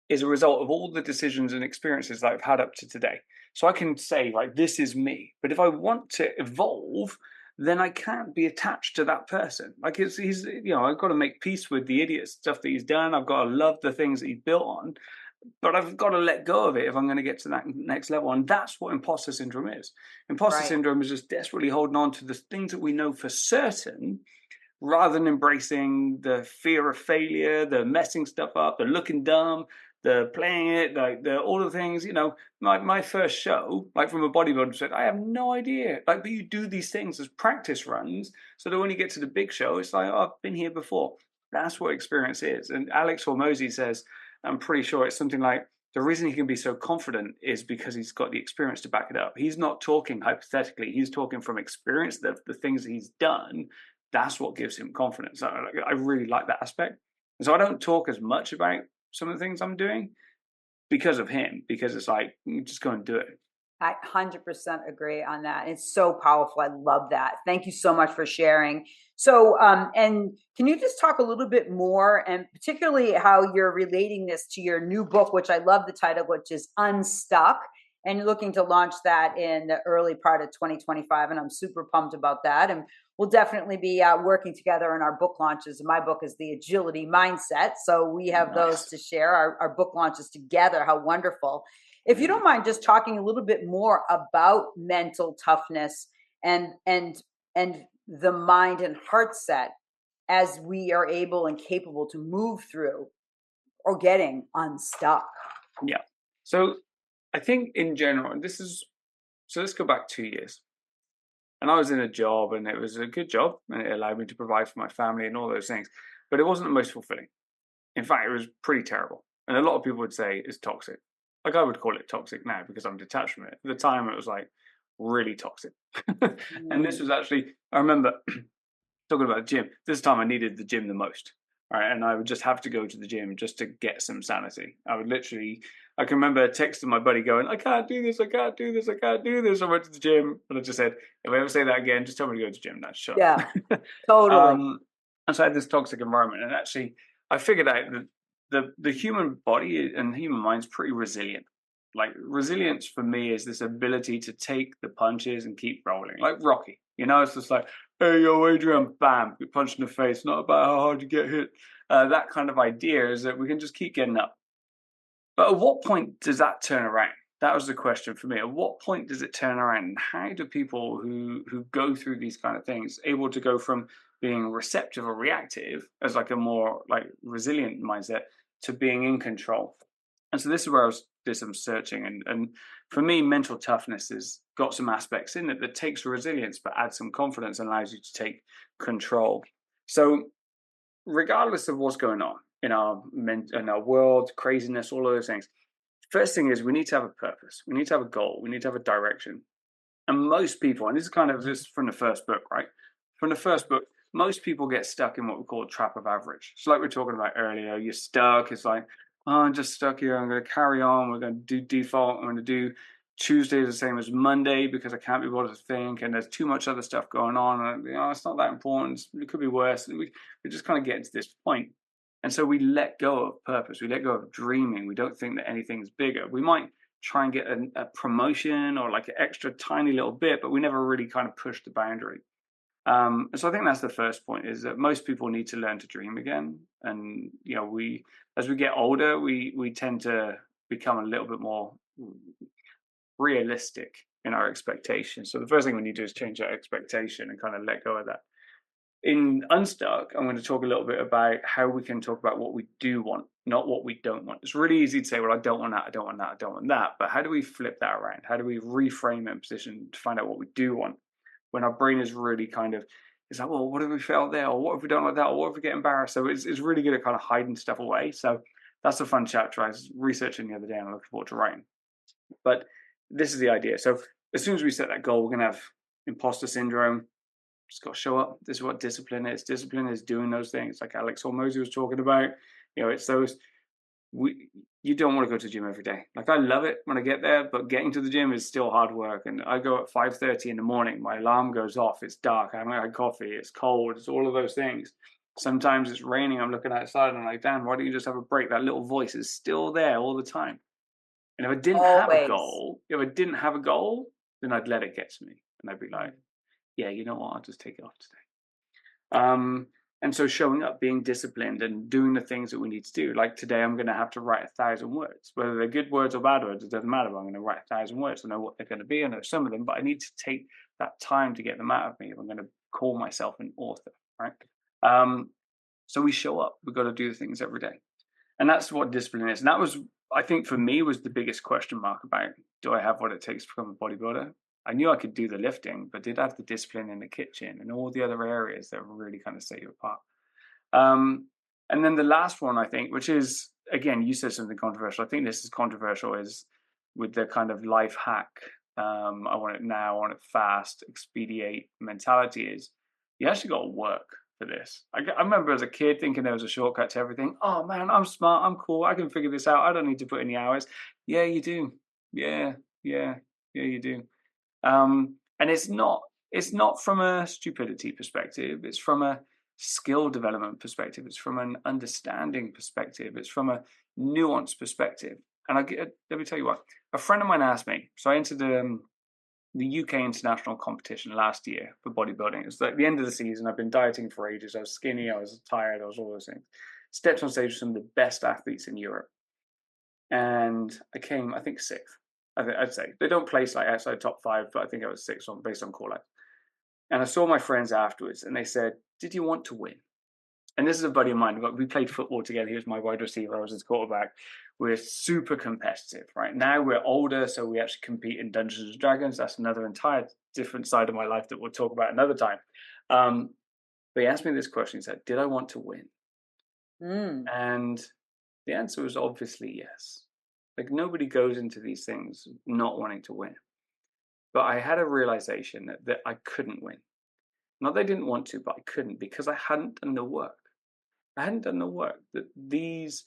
is a result of all the decisions and experiences that I've had up to today. So I can say, like, this is me. But if I want to evolve, then I can't be attached to that person. Like he's I've got to make peace with the idiot stuff that he's done. I've got to love the things that he's built on, but I've got to let go of it if I'm going to get to that next level. And that's what imposter syndrome is. Imposter syndrome is just desperately holding on to the things that we know for certain, rather than embracing the fear of failure, the messing stuff up, the looking dumb, the playing it, like all the things, my first show, like from a bodybuilder said, I have no idea. Like, but you do these things as practice runs, so that when you get to the big show, it's like, oh, I've been here before. That's what experience is. And Alex Hormozi says, I'm pretty sure it's something like, the reason he can be so confident is because he's got the experience to back it up. He's not talking hypothetically. He's talking from experience. The things he's done, that's what gives him confidence. I really like that aspect. And so I don't talk as much about some of the things I'm doing because of him, because it's like, you just go and do it. I 100% agree on that. It's so powerful. I love that. Thank you so much for sharing. So, and can you just talk a little bit more, and particularly how you're relating this to your new book, which I love the title, which is Unstuck, and you're looking to launch that in the early part of 2025. And I'm super pumped about that. And we'll definitely be working together in our book launches. My book is The Agility Mindset. So we have those to share, our book launches together. How wonderful. If you don't mind just talking a little bit more about mental toughness and the mind and heart set as we are able and capable to move through or getting unstuck. Yeah. So I think in general, and so let's go back 2 years. And I was in a job, and it was a good job, and it allowed me to provide for my family and all those things. But it wasn't the most fulfilling. In fact, it was pretty terrible. And a lot of people would say it's toxic. Like, I would call it toxic now because I'm detached from it. At the time, it was like really toxic. And this was actually, I remember talking about the gym. This time I needed the gym the most. Right. And I would just have to go to the gym just to get some sanity. I can remember texting my buddy going, I can't do this, I can't do this, I can't do this. I went to the gym and I just said, if I ever say that again, just tell me to go to the gym. That's shut. Yeah, totally. And so I had this toxic environment. And actually, I figured out that the human body and human mind is pretty resilient. Like, resilience for me is this ability to take the punches and keep rolling, like Rocky. It's just like, hey, yo, Adrian, bam, get punched in the face. Not about how hard you get hit. That kind of idea is that we can just keep getting up. But at what point does that turn around? That was the question for me. At what point does it turn around? And how do people who go through these kind of things able to go from being receptive or reactive as like a more like resilient mindset to being in control? And so this is where I did some searching. And for me, mental toughness has got some aspects in it that takes resilience, but adds some confidence and allows you to take control. So regardless of what's going on in our world, craziness, all of those things, first thing is we need to have a purpose. We need to have a goal. We need to have a direction. And most people, and this is kind of just from the first book, right? From the first book, most people get stuck in what we call a trap of average. It's like we were talking about earlier. You're stuck. It's like, oh, I'm just stuck here. I'm going to carry on. We're going to do default. I'm going to do Tuesday the same as Monday because I can't be bothered to think. And there's too much other stuff going on. And, it's not that important. It could be worse. And we just kind of get to this point. And so we let go of purpose. We let go of dreaming. We don't think that anything's bigger. We might try and get a promotion or like an extra tiny little bit, but we never really kind of push the boundary. So I think that's the first point, is that most people need to learn to dream again. And, as we get older, we tend to become a little bit more realistic in our expectations. So the first thing we need to do is change our expectation and kind of let go of that. In Unstuck, I'm going to talk a little bit about how we can talk about what we do want, not what we don't want. It's really easy to say, well, I don't want that, I don't want that, I don't want that. But how do we flip that around? How do we reframe it in position to find out what we do want? When our brain is really it's like, well, what if we fail there? Or what if we don't like that? Or what if we get embarrassed? So it's really good at kind of hiding stuff away. So that's a fun chapter. I was researching the other day and I'm looking forward to writing. But this is the idea. So as soon as we set that goal, we're going to have imposter syndrome. Just got to show up. This is what discipline is. Discipline is doing those things like Alex Hormozy was talking about. It's those, you don't want to go to the gym every day. Like, I love it when I get there, but getting to the gym is still hard work. And I go at 5:30 in the morning. My alarm goes off. It's dark. I haven't had coffee. It's cold. It's all of those things. Sometimes it's raining. I'm looking outside and I'm like, Dan, why don't you just have a break? That little voice is still there all the time. And if I didn't have a goal, then I'd let it get to me. And I'd be like, yeah, you know what? I'll just take it off today. And so showing up, being disciplined and doing the things that we need to do. Like today, I'm going to have to write 1,000 words. Whether they're good words or bad words, it doesn't matter. I'm going to write 1,000 words. I know what they're going to be. I know some of them, but I need to take that time to get them out of me if I'm going to call myself an author, right? So we show up. We've got to do the things every day. And that's what discipline is. And that was, I think for me, was the biggest question mark about, do I have what it takes to become a bodybuilder? I knew I could do the lifting, but did I have the discipline in the kitchen and all the other areas that really kind of set you apart? And then the last one, I think, which is again, you said something controversial. I think this is controversial, is with the kind of life hack, I want it now, I want it fast, expedite mentality, is you actually got to work for this. I remember as a kid thinking there was a shortcut to everything. Oh man, I'm smart, I'm cool, I can figure this out, I don't need to put in the hours. Yeah, you do. Yeah, yeah, yeah, you do. And it's not from a stupidity perspective, it's from a skill development perspective, it's from an understanding perspective, it's from a nuanced perspective. And let me tell you what, a friend of mine asked me, so I entered the UK international competition last year for bodybuilding. It was like the end of the season. I've been dieting for ages. I was skinny, I was tired, I was all those things. Stepped on stage with some of the best athletes in Europe. And I came, I think, sixth. I'd say they don't place like outside top 5, but I think I was sixth based on call out. And I saw my friends afterwards, and they said, "Did you want to win?" And this is a buddy of mine. We played football together. He was my wide receiver. I was his quarterback. We're super competitive, right? Now we're older, so we actually compete in Dungeons and Dragons. That's another entire different side of my life that we'll talk about another time. But he asked me this question. He said, "Did I want to win?" And the answer was obviously yes. Like, nobody goes into these things not wanting to win. But I had a realization that I couldn't win. Not that I didn't want to, but I couldn't, because I hadn't done the work. I hadn't done the work that these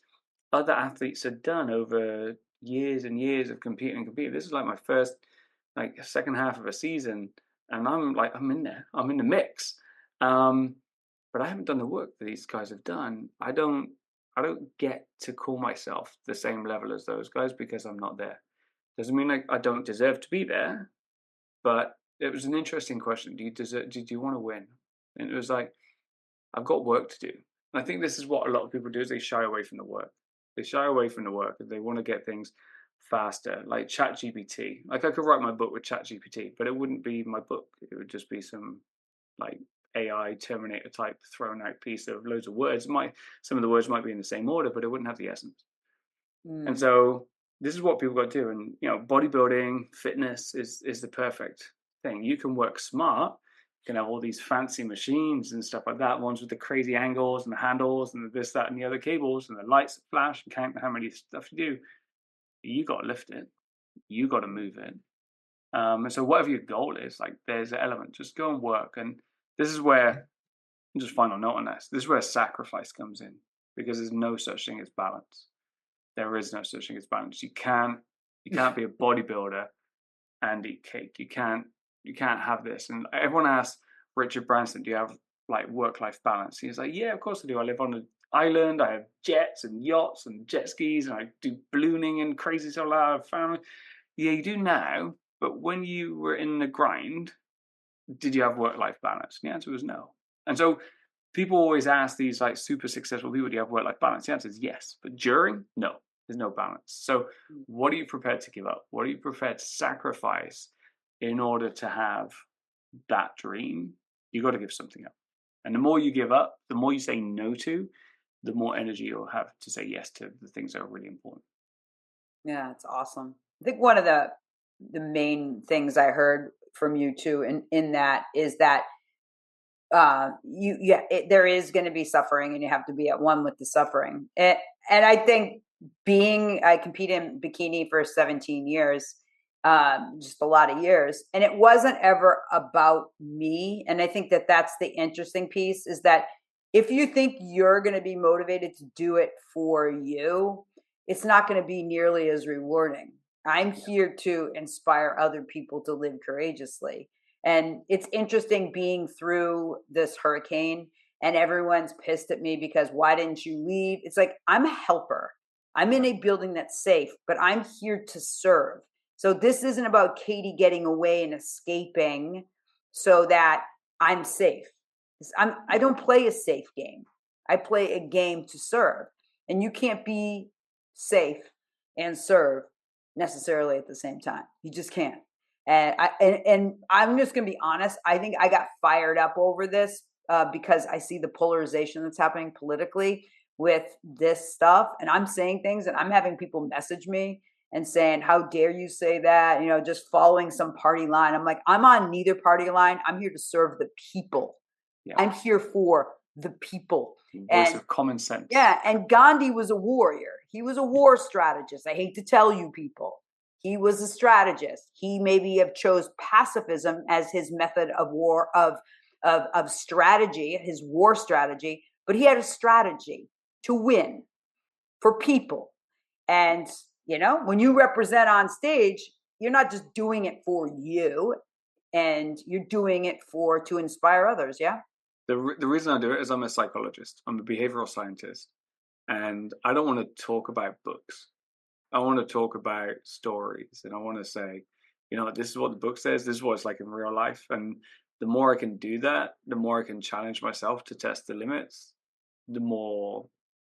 other athletes had done over years and years of competing. This is like my first, like, second half of a season, and I'm in there. I'm in the mix. But I haven't done the work that these guys have done. I don't get to call myself the same level as those guys because I'm not there. Doesn't mean I don't deserve to be there, but it was an interesting question. Do you want to win? And it was like, I've got work to do. And I think this is what a lot of people do, is they shy away from the work. They shy away from the work and they want to get things faster, like ChatGPT. Like, I could write my book with ChatGPT, but it wouldn't be my book. It would just be some like AI Terminator type thrown out piece of loads of words. Some of the words might be in the same order, but it wouldn't have the essence. And so this is what people got to do. And bodybuilding, fitness is the perfect thing. You can work smart. You can have all these fancy machines and stuff like that, ones with the crazy angles and the handles and this, that, and the other cables and the lights that flash and count how many stuff you do. You got to lift it. You got to move it. And so whatever your goal is, like, there's an element. Just go and work. And this is where, just final note on this is where sacrifice comes in, because there's no such thing as balance. There is no such thing as balance. You can't be a bodybuilder and eat cake. You can't have this. And everyone asks Richard Branson, "Do you have like work-life balance?" He's like, "Yeah, of course I do. I live on an island. I have jets and yachts and jet skis, and I do ballooning and crazy stuff. I have family." Yeah, you do now, but when you were in the grind, did you have work-life balance? And the answer was no. And so people always ask these like super successful people, "Do you have work-life balance?" The answer is yes, but during, no, there's no balance. So what are you prepared to give up? What are you prepared to sacrifice in order to have that dream? You got to give something up. And the more you give up, the more you say no to, the more energy you'll have to say yes to the things that are really important. Yeah, it's awesome. I think one of the main things I heard from you too in that is that there is going to be suffering, and you have to be at one with the suffering. And I think I competed in bikini for 17 years, just a lot of years, and it wasn't ever about me. And I think that that's the interesting piece, is that if you think you're going to be motivated to do it for you, it's not going to be nearly as rewarding. I'm here to inspire other people to live courageously. And it's interesting being through this hurricane, and everyone's pissed at me because, "Why didn't you leave?" It's like, I'm a helper. I'm in a building that's safe, but I'm here to serve. So this isn't about Katie getting away and escaping so that I'm safe. I don't play a safe game. I play a game to serve. And you can't be safe and serve necessarily at the same time. You just can't. And I'm just going to be honest. I think I got fired up over this because I see the polarization that's happening politically with this stuff. And I'm saying things, and I'm having people message me and saying, "How dare you say that?" Just following some party line. I'm like, I'm on neither party line. I'm here to serve the people. Yeah. I'm here for the people. Voice of common sense. Yeah. And Gandhi was a warrior. He was a war strategist. I hate to tell you people. He was a strategist. He maybe have chose pacifism as his method of war, of strategy, his war strategy, but he had a strategy to win for people. And, you know, when you represent on stage, you're not just doing it for you, and you're doing it to inspire others. Yeah. The reason I do it is I'm a psychologist. I'm a behavioral scientist, and I don't want to talk about books. I want to talk about stories, and I want to say, you know, this is what the book says. This is what it's like in real life. And the more I can do that, the more I can challenge myself to test the limits, the more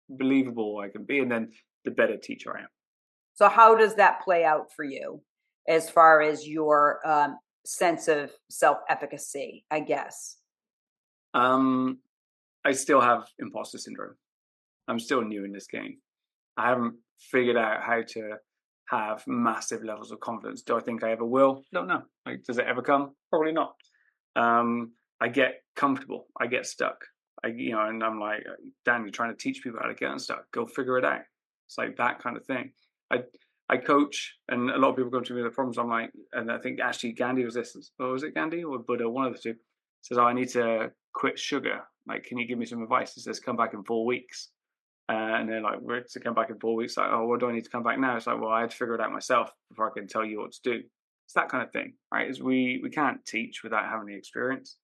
believable I can be, and then the better teacher I am. So how does that play out for you as far as your sense of self-efficacy, I guess? I still have imposter syndrome. I'm still new in this game. I haven't figured out how to have massive levels of confidence. Do I think I ever will? Don't know. Like, does it ever come? Probably not. I get comfortable. I get stuck. And I'm like, Dan, you're trying to teach people how to get unstuck. Go figure it out. It's like that kind of thing. I coach, and a lot of people come to me with problems. I'm like, and I think actually Gandhi was this, or was it Gandhi or Buddha? One of the two says, I need to quit sugar. Like, can you give me some advice? He says, come back in 4 weeks. And they're like, we're to come back in 4 weeks. Like, oh, what do I need to come back now? It's like, well, I had to figure it out myself before I can tell you what to do. It's that kind of thing, right? Is we can't teach without having the experience.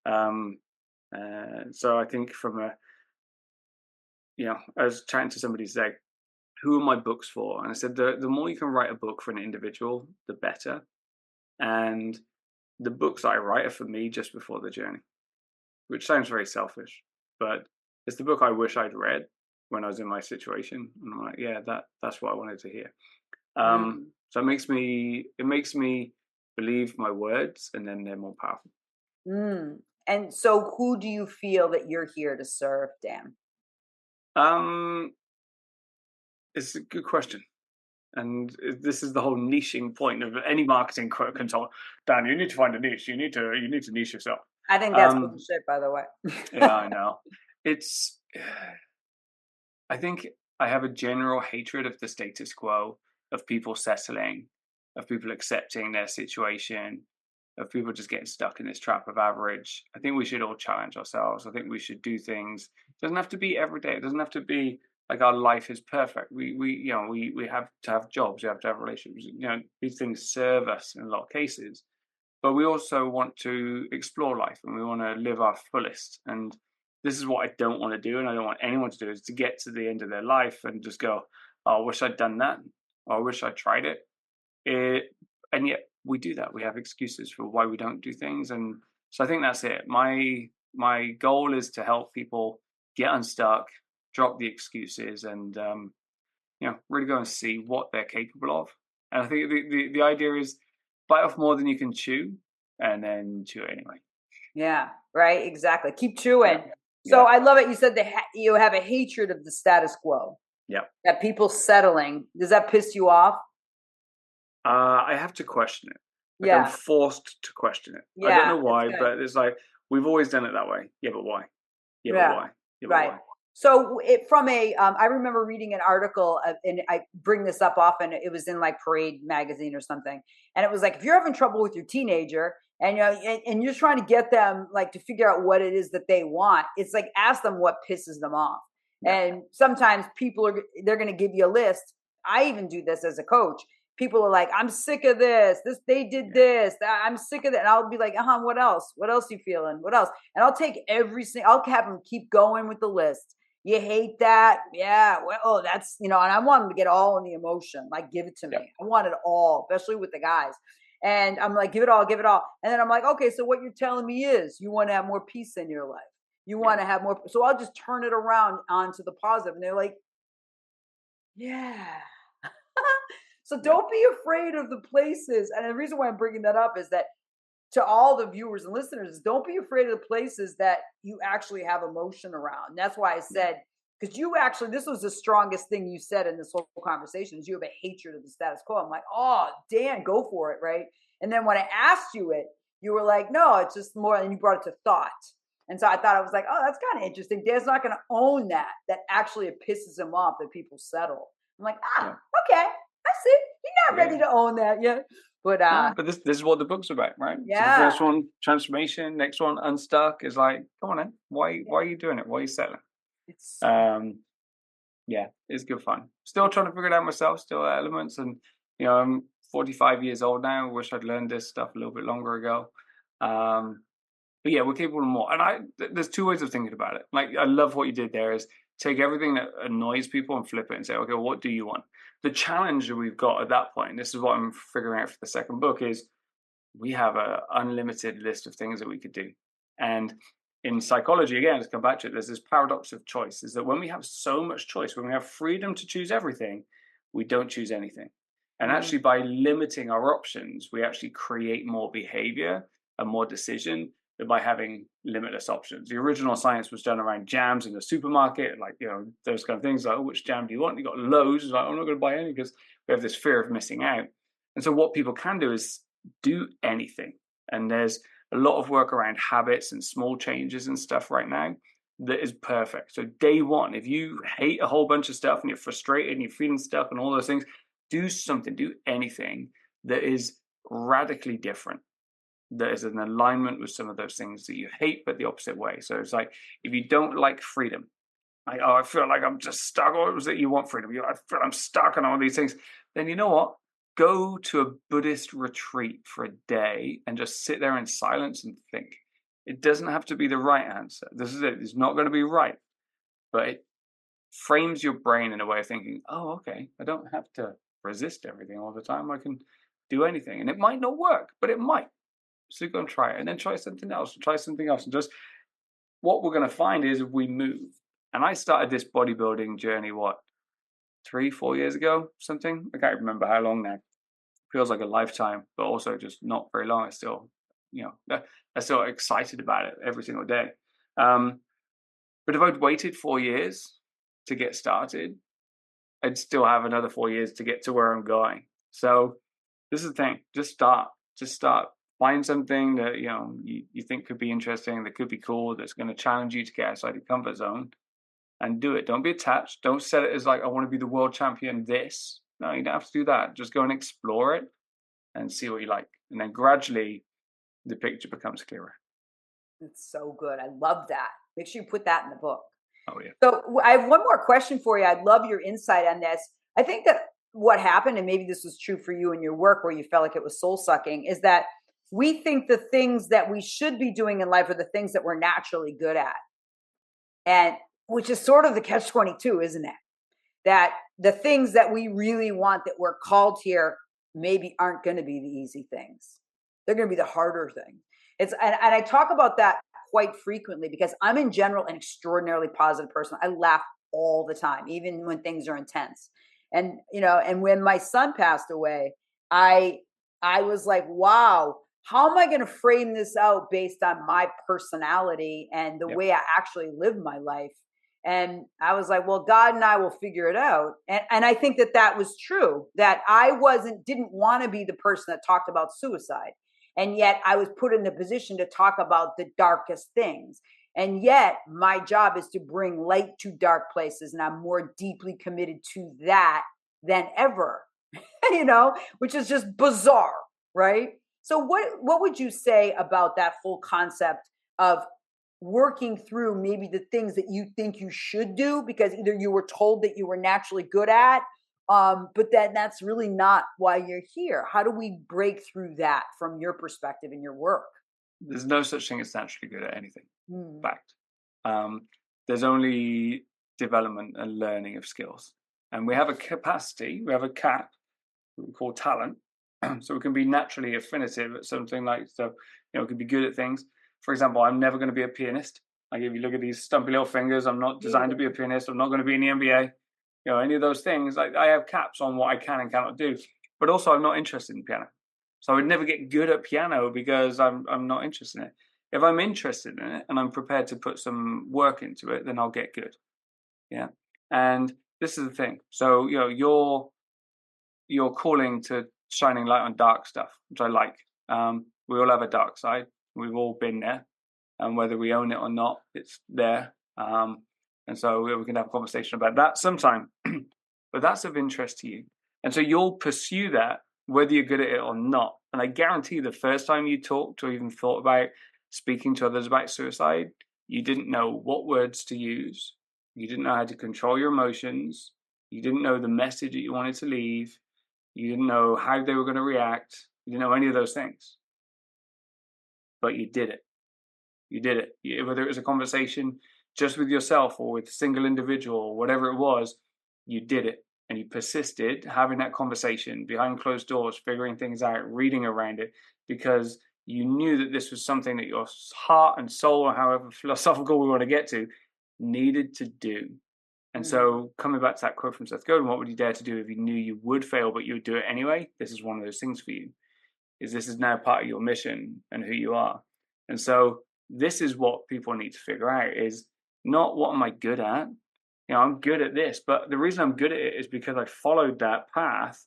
So I think I was chatting to somebody today, who are my books for? And I said, the more you can write a book for an individual, the better. And the books I write are for me just before the journey, which sounds very selfish, but it's the book I wish I'd read when I was in my situation. And I'm like, yeah, that's what I wanted to hear. So it makes me believe my words, and then they're more powerful. And so who do you feel that you're here to serve, Dan? It's a good question. And this is the whole niching point of any marketing consultant. Dan, you need to find a niche. You need to niche yourself. I think that's bullshit, by the way. Yeah, I know. I think I have a general hatred of the status quo, of people settling, of people accepting their situation, of people just getting stuck in this trap of average. I think we should all challenge ourselves. I think we should do things. It doesn't have to be every day. It doesn't have to be like our life is perfect. We have to have jobs. We have to have relationships. These things serve us in a lot of cases, but we also want to explore life, and we want to live our fullest. And this is what I don't want to do, and I don't want anyone to do, is to get to the end of their life and just go, oh, I wish I'd done that, or I wish I tried it. And yet we do that. We have excuses for why we don't do things. And so I think that's it. My goal is to help people get unstuck, drop the excuses, and really go and see what they're capable of. And I think the idea is bite off more than you can chew, and then chew it anyway. Yeah, right. Exactly. Keep chewing. Yeah. So I love it. You said that you have a hatred of the status quo. Yeah. That people settling. Does that piss you off? I have to question it. I'm forced to question it. Yeah, I don't know why, but it's like, we've always done it that way. Yeah, but why? Yeah, but why? Yeah, but why? So I remember reading an article, and I bring this up often. It was in like Parade magazine or something. And it was like, if you're having trouble with your teenager and you're trying to get them like to figure out what it is that they want, it's like, ask them what pisses them off. Yeah. And sometimes they're going to give you a list. I even do this as a coach. People are like, I'm sick of this. They did this. I'm sick of it. And I'll be like, what else? What else you feeling? What else? And I'll take I'll have them keep going with the list. You hate that? Yeah. Well, that's, and I want them to get all in the emotion. Like, give it to me. Yep. I want it all, especially with the guys. And I'm like, give it all, give it all. And then I'm like, okay, so what you're telling me is you want to have more peace in your life. You want to have more. So I'll just turn it around onto the positive. And they're like, yeah. So don't be afraid of the places. And the reason why I'm bringing that up is that to all the viewers and listeners, don't be afraid of the places that you actually have emotion around. And that's why I said, because this was the strongest thing you said in this whole conversation, is you have a hatred of the status quo. I'm like, oh, Dan, go for it, right? And then when I asked you it, you were like, no, it's just more, and you brought it to thought. And so I thought, I was like, oh, that's kind of interesting. Dan's not going to own that actually it pisses him off that people settle. I'm like, Yeah. okay, I see. You're not ready to own that yet. But No, but this is what the book's about, right? So the yeah, first one, transformation. Next one, unstuck. Is like, come on in. Why are you doing it? Why are you settling? it's so Yeah, it's good fun. Still trying to figure it out myself. Still elements, and I'm 45 years old now. Wish I'd learned this stuff a little bit longer ago. But yeah, we're capable of more. And there's two ways of thinking about it. Like, I love what you did there is take everything that annoys people and flip it and say, okay, well, what do you want? The challenge that we've got at that point, this is what I'm figuring out for the second book, is we have an unlimited list of things that we could do. And in psychology, again, let's come back to it, there's this paradox of choice, is that when we have so much choice, when we have freedom to choose everything, we don't choose anything. And actually, by limiting our options, we actually create more behavior and more decision than by having limitless options. The original science was done around jams in the supermarket, like, those kind of things, like, oh, which jam do you want? You got loads. It's like, I'm not going to buy any because we have this fear of missing out. And so what people can do is do anything. And there's a lot of work around habits and small changes and stuff right now that is perfect. So day one, if you hate a whole bunch of stuff and you're frustrated and you're feeling stuck and all those things, do something, do anything that is radically different, that is in alignment with some of those things that you hate, but the opposite way. So it's like, if you don't like freedom, like, oh, I feel like I'm just stuck. Or was it you want freedom? I feel I'm stuck on all these things. Then you know what? Go to a Buddhist retreat for a day and just sit there in silence and think. It doesn't have to be the right answer. This is it. It's not going to be right. But it frames your brain in a way of thinking, oh, okay, I don't have to resist everything all the time. I can do anything. And it might not work, but it might. So go and try it. And then try something else. Try something else. And just what we're going to find is if we move. And I started this bodybuilding journey, 3-4 years ago, something. I can't remember how long now. Feels like a lifetime, but also just not very long. I still, I'm still excited about it every single day. But if I'd waited 4 years to get started, I'd still have another 4 years to get to where I'm going. So this is the thing. Just start. Find something that, you think could be interesting, that could be cool, that's going to challenge you to get outside your comfort zone. And do it. Don't be attached. Don't set it as like, I want to be the world champion this. No, you don't have to do that. Just go and explore it and see what you like. And then gradually the picture becomes clearer. it's so good. I love that. Make sure you put that in the book. Oh, yeah. So I have one more question for you. I'd love your insight on this. I think that what happened, and maybe this was true for you in your work where you felt like it was soul sucking, is that we think the things that we should be doing in life are the things that we're naturally good at. And which is sort of the catch-22, isn't it? That the things that we really want, that we're called here, maybe aren't going to be the easy things. They're going to be the harder thing. And I talk about that quite frequently because I'm in general an extraordinarily positive person. I laugh all the time, even when things are intense. And, and when my son passed away, I was like, wow, how am I going to frame this out based on my personality and the way I actually live my life? And I was like, well, God and I will figure it out. And I think that was true, that I didn't want to be the person that talked about suicide. And yet I was put in the position to talk about the darkest things. And yet my job is to bring light to dark places. And I'm more deeply committed to that than ever, which is just bizarre, right? So what would you say about that full concept of working through maybe the things that you think you should do because either you were told that you were naturally good at, but then that's really not why you're here? How do we break through that from your perspective in your work? There's no such thing as naturally good at anything. Fact. There's only development and learning of skills. And we have a capacity, we have a cap, we call talent. So we can be naturally affinitive at something like, we can be good at things. For example, I'm never going to be a pianist. Like if you look at these stumpy little fingers, I'm not designed to be a pianist. I'm not going to be in the NBA. Any of those things. Like I have caps on what I can and cannot do. But also, I'm not interested in piano. So I would never get good at piano because I'm not interested in it. If I'm interested in it and I'm prepared to put some work into it, then I'll get good. Yeah. And this is the thing. So you're calling to shining light on dark stuff, which I like. We all have a dark side. We've all been there, and whether we own it or not, it's there. And so we can have a conversation about that sometime. but that's of interest to you. And so you'll pursue that whether you're good at it or not. And I guarantee the first time you talked or even thought about speaking to others about suicide, you didn't know what words to use. You didn't know how to control your emotions. You didn't know the message that you wanted to leave. You didn't know how they were going to react. You didn't know any of those things. But you did it. You did it. Whether it was a conversation just with yourself or with a single individual or whatever it was, you did it. And you persisted having that conversation behind closed doors, figuring things out, reading around it, because you knew that this was something that your heart and soul, or however philosophical we want to get to, needed to do. And so coming back to that quote from Seth Godin, what would you dare to do if you knew you would fail, but you would do it anyway? This is one of those things for you, is this is now part of your mission and who you are. And so this is what people need to figure out, is not what am I good at? You know, I'm good at this, but the reason I'm good at it is because I followed that path,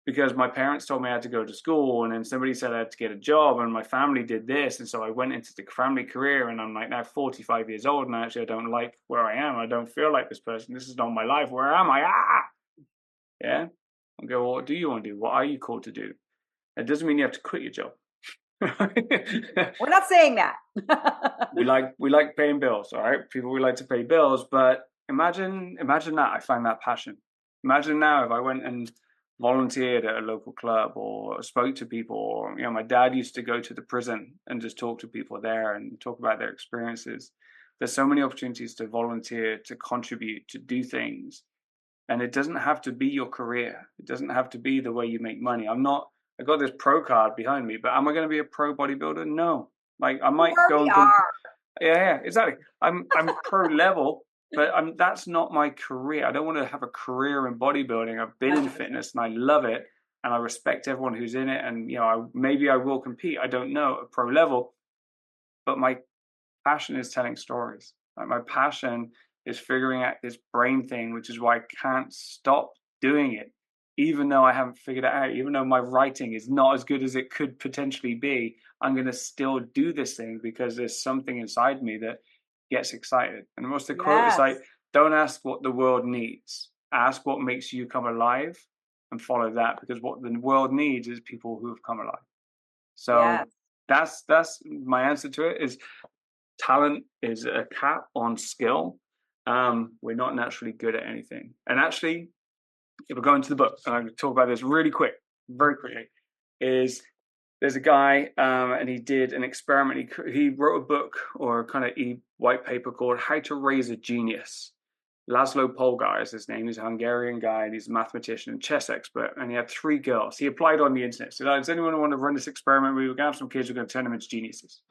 because my parents told me I had to go to school, and then somebody said I had to get a job, and my family did this. And so I went into the family career, and I'm like now 45 years old, and actually I don't like where I am. I don't feel like this person. This is not my life. Where am I? Yeah. I go, well, what do you want to do? What are you called to do? It doesn't mean you have to quit your job. We're not saying that. we like paying bills, all right? We like to pay bills, but imagine that I find that passion. Imagine now if I went and volunteered at a local club or spoke to people, or, you know, my dad used to go to the prison and just talk to people there and talk about their experiences. There's so many opportunities to volunteer, to contribute, to do things. And it doesn't have to be your career. It doesn't have to be the way you make money. I got this pro card behind me, but am I going to be a pro bodybuilder? No. Like I might go and yeah, exactly. I'm pro level, but that's not my career. I don't want to have a career in bodybuilding. I've been in fitness and I love it, and I respect everyone who's in it. And, you know, maybe I will compete. I don't know at pro level, but my passion is telling stories. Like my passion is figuring out this brain thing, which is why I can't stop doing it, even though I haven't figured it out, even though my writing is not as good as it could potentially be. I'm going to still do this thing because there's something inside me that gets excited. And what's the quote? It's like, don't ask what the world needs. Ask what makes you come alive and follow that, because what the world needs is people who have come alive. So that's my answer to it, is talent is a cap on skill. We're not naturally good at anything. And actually, if we go into the book, and I'm going to talk about this really quick, very quickly, is there's a guy, and he did an experiment. He wrote a book, or kind of white paper, called How to Raise a Genius. Laszlo Polgar is his name. He's a Hungarian guy, and he's a mathematician and chess expert. And he had 3 girls. He applied on the internet. So, does anyone want to run this experiment? We're going to have some kids. We're going to turn them into geniuses.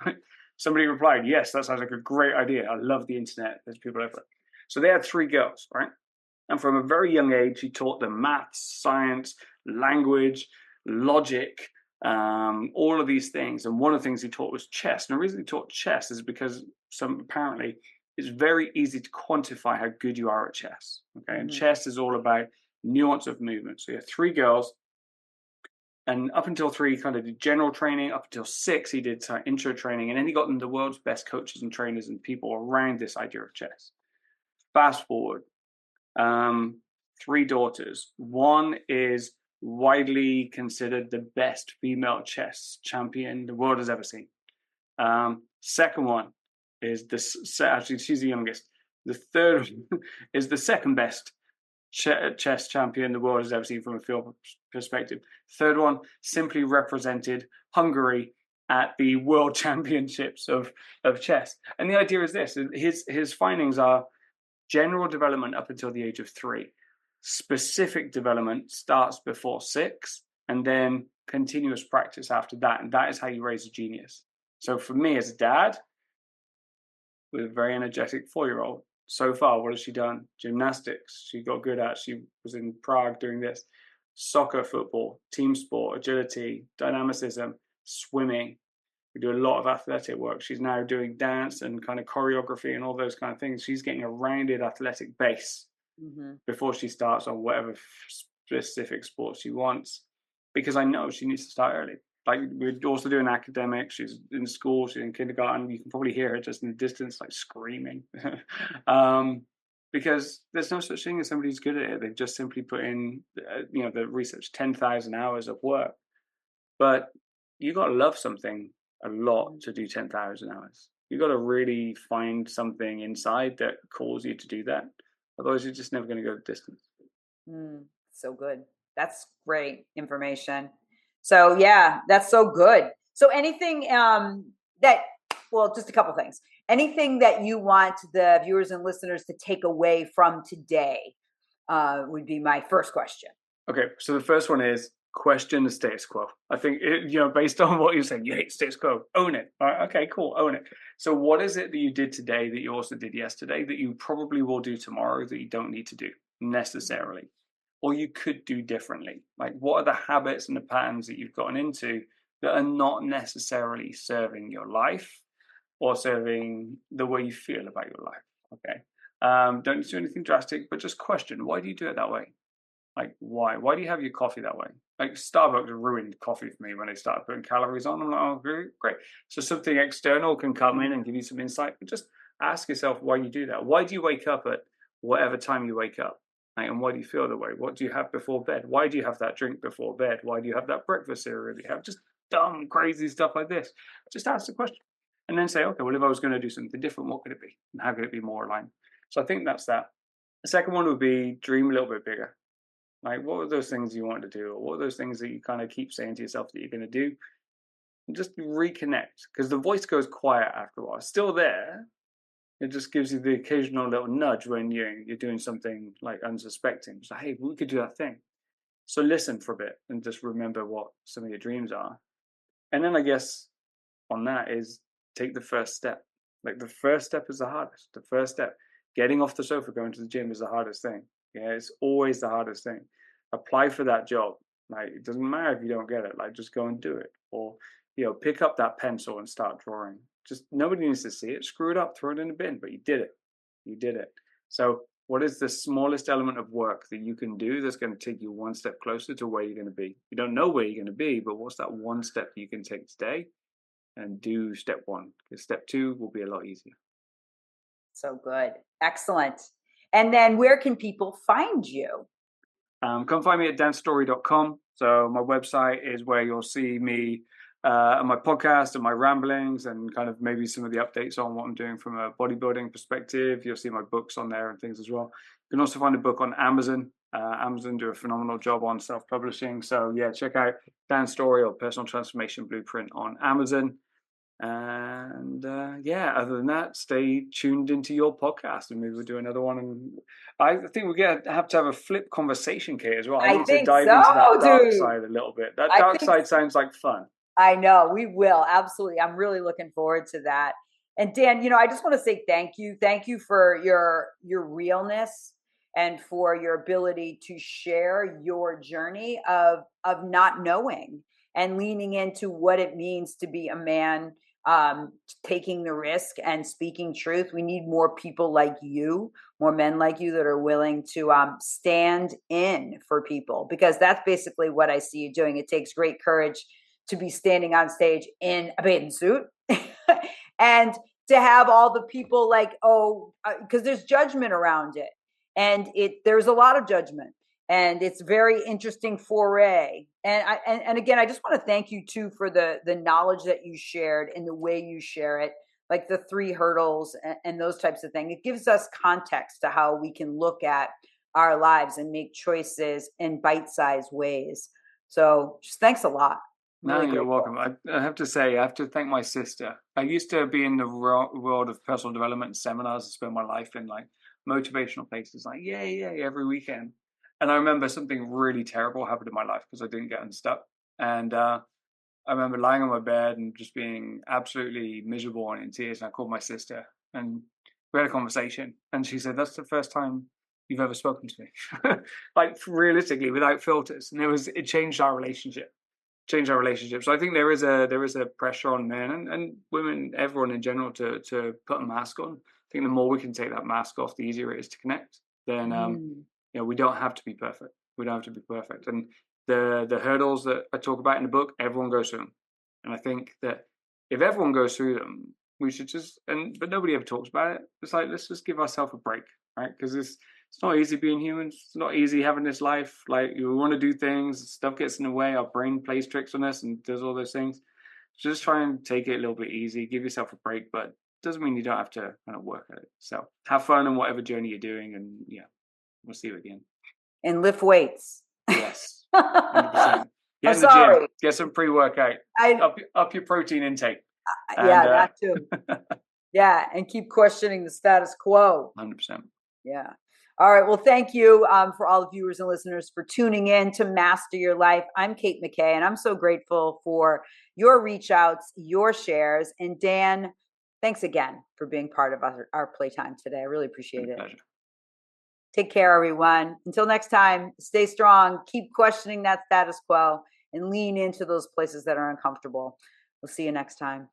Somebody replied, yes, that sounds like a great idea. I love the internet. There's people everywhere. So they had 3 girls, right? And from a very young age, he taught them maths, science, language, logic, all of these things. And one of the things he taught was chess. And the reason he taught chess is because apparently it's very easy to quantify how good you are at chess. Okay, and chess is all about nuance of movement. So you have 3 girls, and up until 3, he kind of did general training. Up until 6, he did intro training, and then he got them the world's best coaches and trainers and people around this idea of chess. Fast forward. 3 daughters. One is widely considered the best female chess champion the world has ever seen. Second one is actually she's the youngest. The third is the second best chess champion the world has ever seen from a field perspective. Third one simply represented Hungary at the World Championships of chess. And the idea is this: his findings are general development up until the age of 3. Specific development starts before 6, and then continuous practice after that. And that is how you raise a genius. So for me as a dad, with a very energetic 4-year-old, so far, what has she done? Gymnastics, she got good at. She was in Prague doing this. Soccer, football, team sport, agility, dynamicism, swimming. We do a lot of athletic work. She's now doing dance and kind of choreography and all those kind of things. She's getting a rounded athletic base before she starts on whatever specific sport she wants, because I know she needs to start early. Like, we're also doing academics. She's in school. She's in kindergarten. You can probably hear her just in the distance, like screaming. because there's no such thing as somebody who's good at it. They've just simply put in, the research, 10,000 hours of work. But you got to love something a lot to do 10,000 hours. You got to really find something inside that calls you to do that. Otherwise, you're just never going to go the distance. So good. That's great information. So yeah, that's so good. So anything just a couple things. Anything that you want the viewers and listeners to take away from today would be my first question. Okay, so the first one is question the status quo. I think, based on what you're saying, you hate status quo, own it. All right, okay, cool, own it. So what is it that you did today that you also did yesterday that you probably will do tomorrow that you don't need to do necessarily? Or you could do differently? Like, what are the habits and the patterns that you've gotten into that are not necessarily serving your life or serving the way you feel about your life? Okay. Don't do anything drastic, but just question, why do you do it that way? Like, why? Why do you have your coffee that way? Like, Starbucks ruined coffee for me when they started putting calories on. I'm like, oh, great. So something external can come in and give you some insight, but just ask yourself why you do that. Why do you wake up at whatever time you wake up? Like, and why do you feel the way? What do you have before bed? Why do you have that drink before bed? Why do you have that breakfast cereal that you have? Just dumb, crazy stuff like this. Just ask the question and then say, okay, well, if I was going to do something different, what could it be? And how could it be more aligned? So I think that's that. The second one would be dream a little bit bigger. Like, what are those things you want to do? Or what are those things that you kind of keep saying to yourself that you're going to do? And just reconnect, because the voice goes quiet after a while. It's still there. It just gives you the occasional little nudge when you're doing something like unsuspecting. It's like, hey, we could do that thing. So listen for a bit and just remember what some of your dreams are. And then I guess on that is take the first step. Like, the first step is the hardest. The first step, getting off the sofa, going to the gym, is the hardest thing. Yeah, it's always the hardest thing. Apply for that job. Like, it doesn't matter if you don't get it. Like, just go and do it. Or, pick up that pencil and start drawing. Just, nobody needs to see it. Screw it up, throw it in the bin. But you did it. You did it. So what is the smallest element of work that you can do that's going to take you one step closer to where you're going to be? You don't know where you're going to be, but what's that one step you can take today? And do step one, because step two will be a lot easier. So good. Excellent. And then where can people find you? Come find me at danstorey.com. So my website is where you'll see me and my podcast and my ramblings and kind of maybe some of the updates on what I'm doing from a bodybuilding perspective. You'll see my books on there and things as well. You can also find a book on Amazon. Amazon do a phenomenal job on self-publishing. So yeah, check out Dan Storey or Personal Transformation Blueprint on Amazon. And other than that, stay tuned into your podcast, and maybe we'll do another one. And I think we're gonna have to have a flip conversation, Kate, as well. I need to dive into that dark side a little bit. That dark side sounds like fun. I know, we will, absolutely. I'm really looking forward to that. And Dan, I just want to say thank you. Thank you for your realness and for your ability to share your journey of not knowing and leaning into what it means to be a man, taking the risk and speaking truth. We need more people like you, more men like you that are willing to stand in for people, because that's basically what I see you doing. It takes great courage to be standing on stage in a bathing suit and to have all the people like, because there's judgment around it, and there's a lot of judgment. And it's very interesting foray. And again, I just want to thank you too for the knowledge that you shared and the way you share it, like the 3 hurdles and those types of things. It gives us context to how we can look at our lives and make choices in bite-sized ways. So just thanks a lot. No, you're welcome. I have to say, I have to thank my sister. I used to be in the world of personal development seminars and spend my life in like motivational places, like yay, every weekend. And I remember something really terrible happened in my life because I didn't get unstuck. And I remember lying on my bed and just being absolutely miserable and in tears. And I called my sister and we had a conversation. And she said, "That's the first time you've ever spoken to me." Like, realistically, without filters. And it changed our relationship. So I think there is a pressure on men and women, everyone in general, to put a mask on. I think the more we can take that mask off, the easier it is to connect. Then we don't have to be perfect. And the hurdles that I talk about in the book, everyone goes through them. And I think that if everyone goes through them, we should but nobody ever talks about it. It's like, let's just give ourselves a break. right? Because it's not easy being human. It's not easy having this life. Like, you want to do things, stuff gets in the way. Our brain plays tricks on us and does all those things. So just try and take it a little bit easy. Give yourself a break, but doesn't mean you don't have to kind of work at it. So have fun on whatever journey you're doing, and yeah, we'll see you again. And lift weights. Yes, 100%. Get I'm in the sorry. gym. Get some pre-workout. Up your protein intake. Yeah, that too. Yeah, and keep questioning the status quo. 100%. Yeah. All right. Well, thank you for all the viewers and listeners for tuning in to Master Your Life. I'm Kate McKay, and I'm so grateful for your reach outs, your shares. And Dan, thanks again for being part of our playtime today. I really appreciate it. Pleasure. Take care, everyone. Until next time, stay strong, keep questioning that status quo, and lean into those places that are uncomfortable. We'll see you next time.